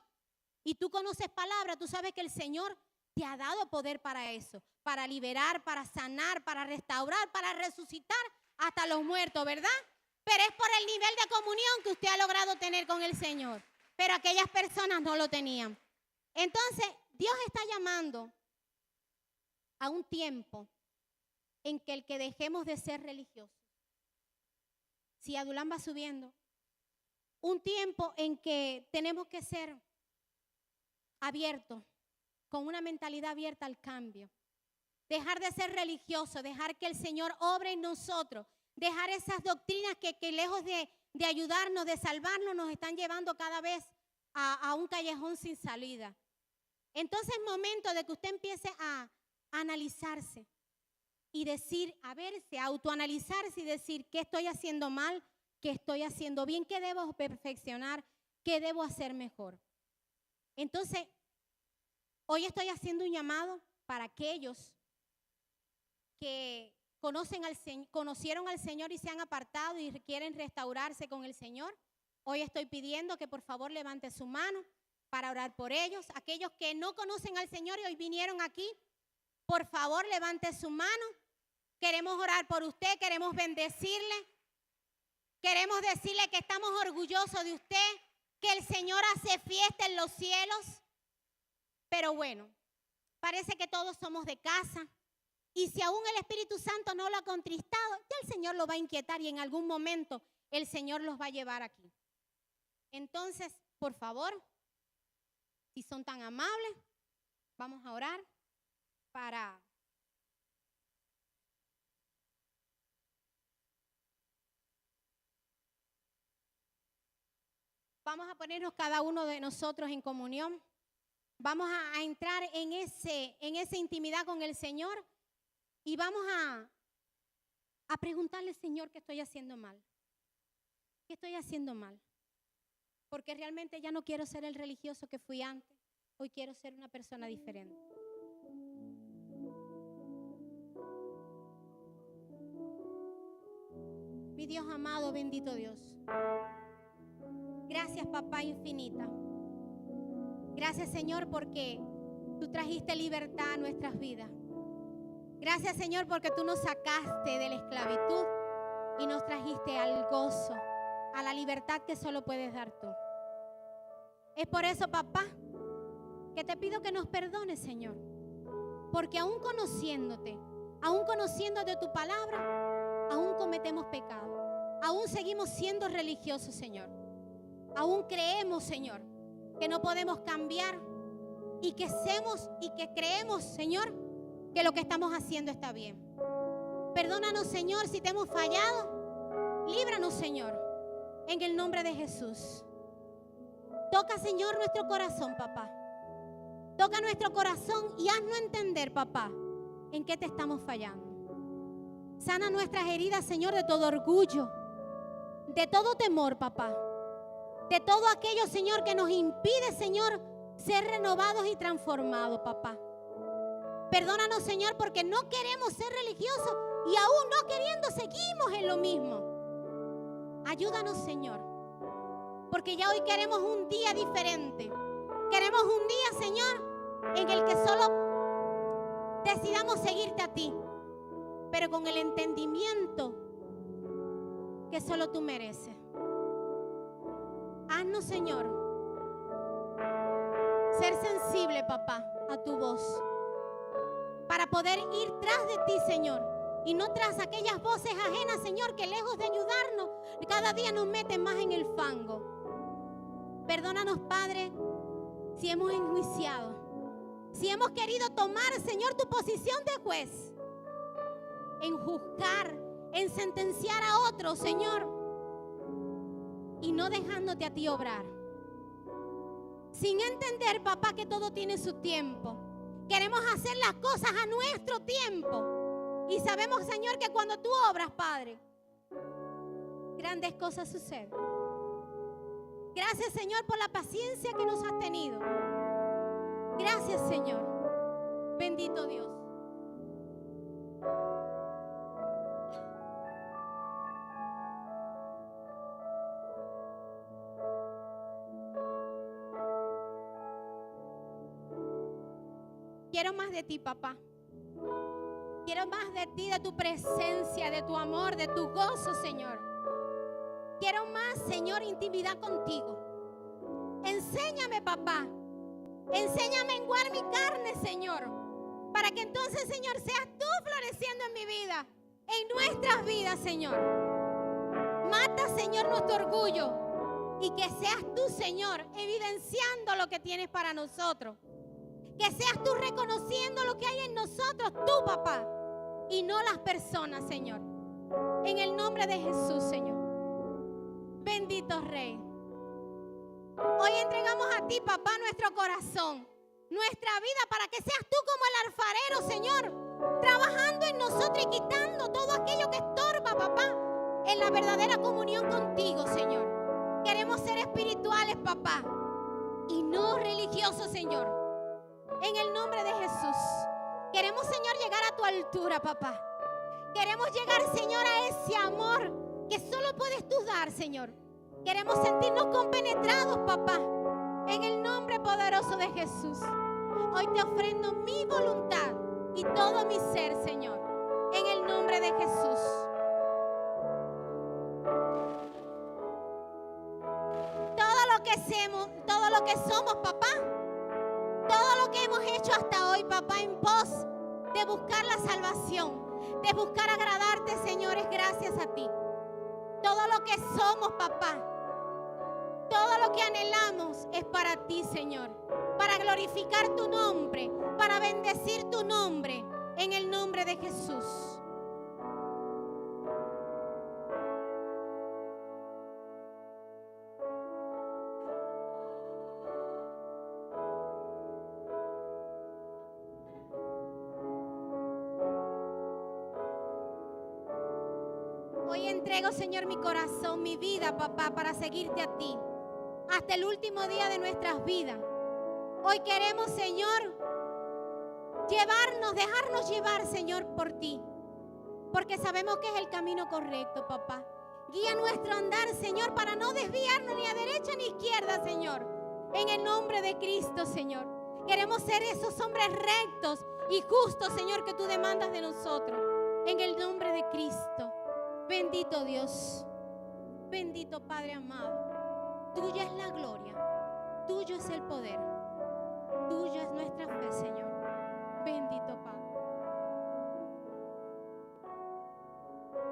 y tú conoces palabra, tú sabes que el Señor te ha dado poder para eso, para liberar, para sanar, para restaurar, para resucitar hasta los muertos, ¿verdad? Pero es por el nivel de comunión que usted ha logrado tener con el Señor. Pero aquellas personas no lo tenían. Entonces, Dios está llamando a un tiempo en que dejemos de ser religiosos. Si Adulán va subiendo, un tiempo en que tenemos que ser abiertos, con una mentalidad abierta al cambio. Dejar de ser religiosos, dejar que el Señor obre en nosotros, dejar esas doctrinas que lejos de ayudarnos, de salvarnos, nos están llevando cada vez a un callejón sin salida. Entonces es momento de que usted empiece a analizarse y decir, a verse, autoanalizarse y decir, ¿qué estoy haciendo mal? ¿Qué estoy haciendo bien? ¿Qué debo perfeccionar? ¿Qué debo hacer mejor? Entonces, hoy estoy haciendo un llamado para aquellos que conocieron al Señor y se han apartado y quieren restaurarse con el Señor. Hoy estoy pidiendo que por favor levante su mano para orar por ellos. Aquellos que no conocen al Señor y hoy vinieron aquí, por favor levante su mano. Queremos orar por usted, queremos bendecirle. Queremos decirle que estamos orgullosos de usted, que el Señor hace fiesta en los cielos. Pero bueno, parece que todos somos de casa. Y si aún el Espíritu Santo no lo ha contristado, ya el Señor lo va a inquietar y en algún momento el Señor los va a llevar aquí. Entonces, por favor, si son tan amables, vamos a orar para... Vamos a ponernos cada uno de nosotros en comunión. Vamos a entrar en esa intimidad con el Señor y vamos a preguntarle, Señor, ¿qué estoy haciendo mal? ¿Qué estoy haciendo mal? Porque realmente ya no quiero ser el religioso que fui antes. Hoy quiero ser una persona diferente. Mi Dios amado, bendito Dios. Gracias, Papá infinita. Gracias, Señor, porque tú trajiste libertad a nuestras vidas. Gracias, Señor, porque tú nos sacaste de la esclavitud y nos trajiste al gozo, a la libertad que solo puedes dar tú. Es por eso, papá, que te pido que nos perdones, Señor, porque aún conociéndote, aún conociendo de tu palabra, aún cometemos pecado, aún seguimos siendo religiosos, Señor, aún creemos, Señor, que no podemos cambiar y que creemos, Señor, que lo que estamos haciendo está bien. Perdónanos, Señor, si te hemos fallado. Líbranos, Señor, en el nombre de Jesús. Toca, Señor, nuestro corazón, papá. Toca nuestro corazón y haznos entender, papá, en qué te estamos fallando. Sana nuestras heridas, Señor, de todo orgullo, de todo temor, papá. De todo aquello, Señor, que nos impide, Señor, ser renovados y transformados, papá. Perdónanos, Señor, porque no queremos ser religiosos y aún no queriendo seguimos en lo mismo. Ayúdanos, Señor, porque ya hoy queremos un día diferente. Queremos un día, Señor, en el que solo decidamos seguirte a ti, pero con el entendimiento que solo tú mereces. Haznos, Señor, ser sensible, papá, a tu voz, para poder ir tras de ti, Señor, y no tras aquellas voces ajenas, Señor, que lejos de ayudarnos, cada día nos meten más en el fango. Perdónanos, Padre, si hemos enjuiciado, si hemos querido tomar, Señor, tu posición de juez, en juzgar, en sentenciar a otros, Señor, y no dejándote a ti obrar. Sin entender, papá, que todo tiene su tiempo. Queremos hacer las cosas a nuestro tiempo. Y sabemos, Señor, que cuando tú obras, Padre, grandes cosas suceden. Gracias, Señor, por la paciencia que nos has tenido. Gracias, Señor. Bendito Dios. Quiero más de ti, papá. Quiero más de ti, de tu presencia, de tu amor, de tu gozo, Señor. Quiero más, Señor, intimidad contigo. Enséñame, papá. Enséñame a menguar mi carne, Señor. Para que entonces, Señor, seas tú floreciendo en mi vida, en nuestras vidas, Señor. Mata, Señor, nuestro orgullo. Y que seas tú, Señor, evidenciando lo que tienes para nosotros. Que seas tú reconociendo lo que hay en nosotros, tú, papá, y no las personas, Señor. En el nombre de Jesús, Señor. Bendito Rey. Hoy entregamos a ti, papá, nuestro corazón, nuestra vida, para que seas tú como el alfarero, Señor, trabajando en nosotros y quitando todo aquello que estorba, papá, en la verdadera comunión contigo, Señor. Queremos ser espirituales, papá, y no religiosos, Señor. En el nombre de Jesús. Queremos, Señor, llegar a tu altura, papá. Queremos llegar, Señor, a ese amor que solo puedes tú dar, Señor. Queremos sentirnos compenetrados, papá. En el nombre poderoso de Jesús. Hoy te ofrendo mi voluntad y todo mi ser, Señor. En el nombre de Jesús. Todo lo que somos, papá. Todo lo que hemos hecho hasta hoy, papá, en pos de buscar la salvación, de buscar agradarte, Señor, es gracias a ti. Todo lo que somos, papá, todo lo que anhelamos es para ti, Señor, para glorificar tu nombre, para bendecir tu nombre, en el nombre de Jesús. Hoy entrego, Señor, mi corazón, mi vida, papá, para seguirte a ti hasta el último día de nuestras vidas. Hoy queremos, Señor, dejarnos llevar, Señor, por ti, porque sabemos que es el camino correcto, papá. Guía nuestro andar, Señor, para no desviarnos ni a derecha ni a izquierda, Señor. En el nombre de Cristo, Señor. Queremos ser esos hombres rectos y justos, Señor, que tú demandas de nosotros. En el nombre de Cristo. Bendito Dios, bendito Padre amado, tuya es la gloria, tuyo es el poder, tuya es nuestra fe, Señor. Bendito Padre.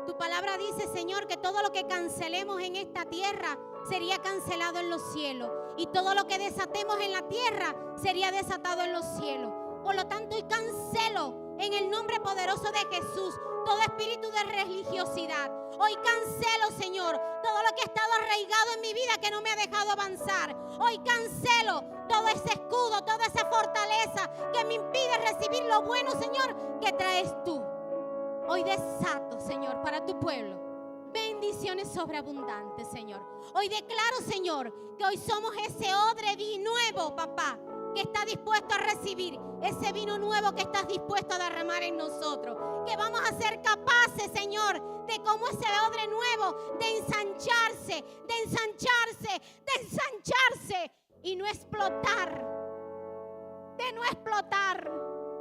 Tu palabra dice, Señor, que todo lo que cancelemos en esta tierra sería cancelado en los cielos, y todo lo que desatemos en la tierra sería desatado en los cielos. Por lo tanto, hoy cancelo en el nombre poderoso de Jesús todo espíritu de religiosidad. Hoy cancelo, Señor, todo lo que ha estado arraigado en mi vida que no me ha dejado avanzar. Hoy cancelo todo ese escudo, toda esa fortaleza que me impide recibir lo bueno, Señor, que traes tú. Hoy desato, Señor, para tu pueblo bendiciones sobreabundantes, Señor. Hoy declaro, Señor, que hoy somos ese odre nuevo, papá, que está dispuesto a recibir ese vino nuevo que estás dispuesto a derramar en nosotros. Que vamos a ser capaces, Señor, de como ese odre nuevo, de ensancharse y no explotar. De no explotar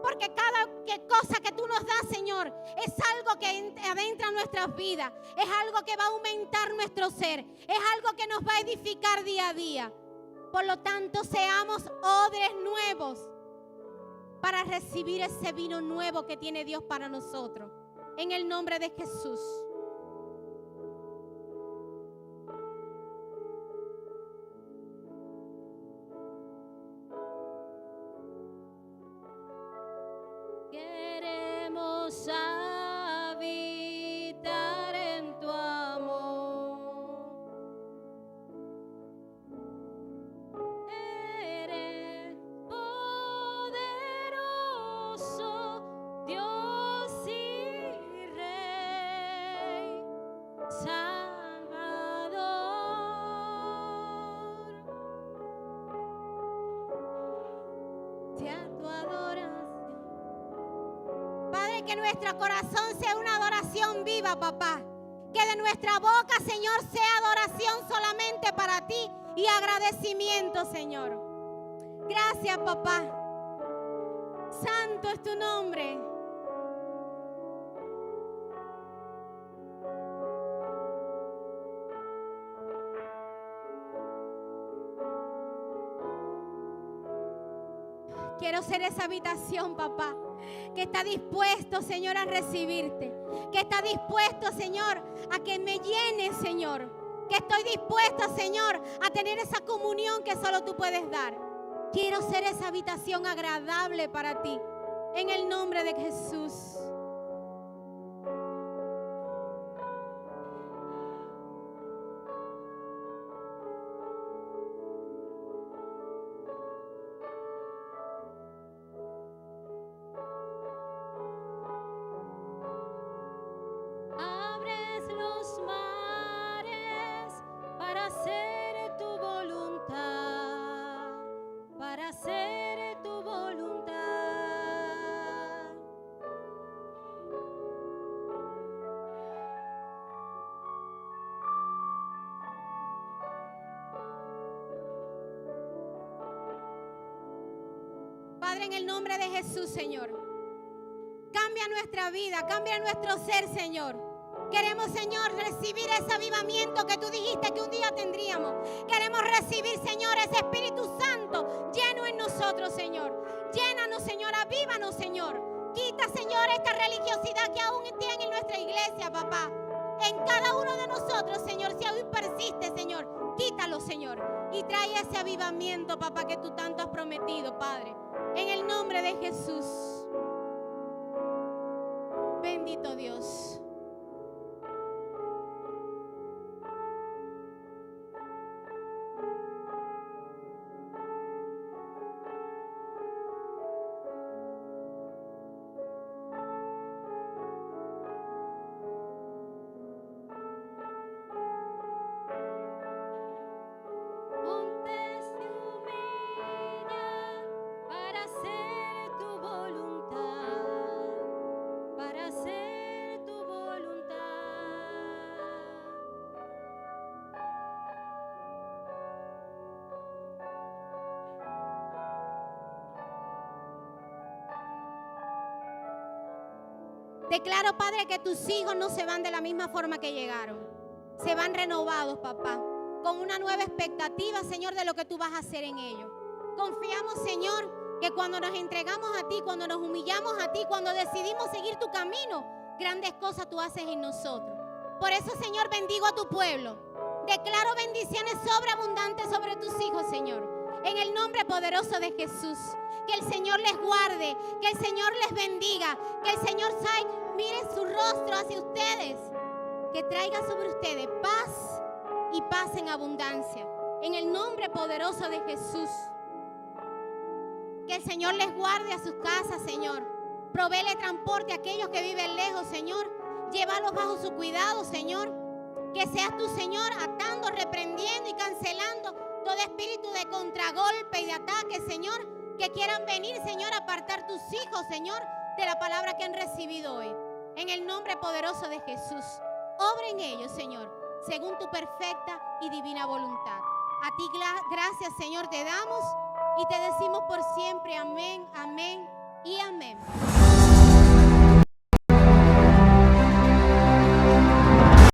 porque cada cosa que tú nos das, Señor, es algo que adentra nuestras vidas, es algo que va a aumentar nuestro ser, es algo que nos va a edificar día a día. Por lo tanto, seamos odres nuevos para recibir ese vino nuevo que tiene Dios para nosotros. En el nombre de Jesús. Queremos habitar en tu amor. Eres poderoso, Dios y Rey, Salvador. Sea tu adoración. Padre, que nuestro corazón sea una adoración viva, papá. Que de nuestra boca, Señor, sea adoración solamente para ti y agradecimiento, Señor. Gracias, papá. Santo es tu nombre. Quiero ser esa habitación, papá, que está dispuesto, Señor, a recibirte. Que está dispuesto, Señor, a que me llenes, Señor. Que estoy dispuesta, Señor, a tener esa comunión que solo tú puedes dar. Quiero ser esa habitación agradable para ti. En el nombre de Jesús. Abres los mares para hacer tu voluntad, para hacer tu voluntad. Padre, en el nombre de Jesús, Señor. Cambia nuestra vida, cambia nuestro ser, Señor. Queremos, Señor, recibir ese avivamiento que tú dijiste que un día tendríamos. Queremos recibir, Señor, ese Espíritu Santo lleno en nosotros, Señor. Llénanos, Señor, avívanos, Señor. Quita, Señor, esta religiosidad que aún tiene en nuestra iglesia, papá. En cada uno de nosotros, Señor, si aún persiste, Señor, quítalo, Señor. Y trae ese avivamiento, papá, que tú tanto has prometido, Padre. En el nombre de Jesús. Bendito Dios. Montes se humillan para hacer tu voluntad, para hacer tu voluntad. Declaro, Padre, que tus hijos no se van de la misma forma que llegaron. Se van renovados, papá, con una nueva expectativa, Señor, de lo que tú vas a hacer en ellos. Confiamos, Señor, que cuando nos entregamos a ti, cuando nos humillamos a ti, cuando decidimos seguir tu camino, grandes cosas tú haces en nosotros. Por eso, Señor, bendigo a tu pueblo. Declaro bendiciones sobreabundantes sobre tus hijos, Señor. En el nombre poderoso de Jesús. Que el Señor les guarde, que el Señor les bendiga, que el Señor mire su rostro hacia ustedes, que traiga sobre ustedes paz y paz en abundancia. En el nombre poderoso de Jesús. Que el Señor les guarde a sus casas, Señor. Provéele transporte a aquellos que viven lejos, Señor. Llévalos bajo su cuidado, Señor. Que seas tú, Señor, atando, reprendiendo y cancelando todo espíritu de contragolpe y de ataque, Señor, que quieran venir, Señor, a apartar tus hijos, Señor, de la palabra que han recibido hoy. En el nombre poderoso de Jesús. Obra en ellos, Señor, según tu perfecta y divina voluntad. A ti gracias, Señor, te damos y te decimos por siempre amén, amén y amén.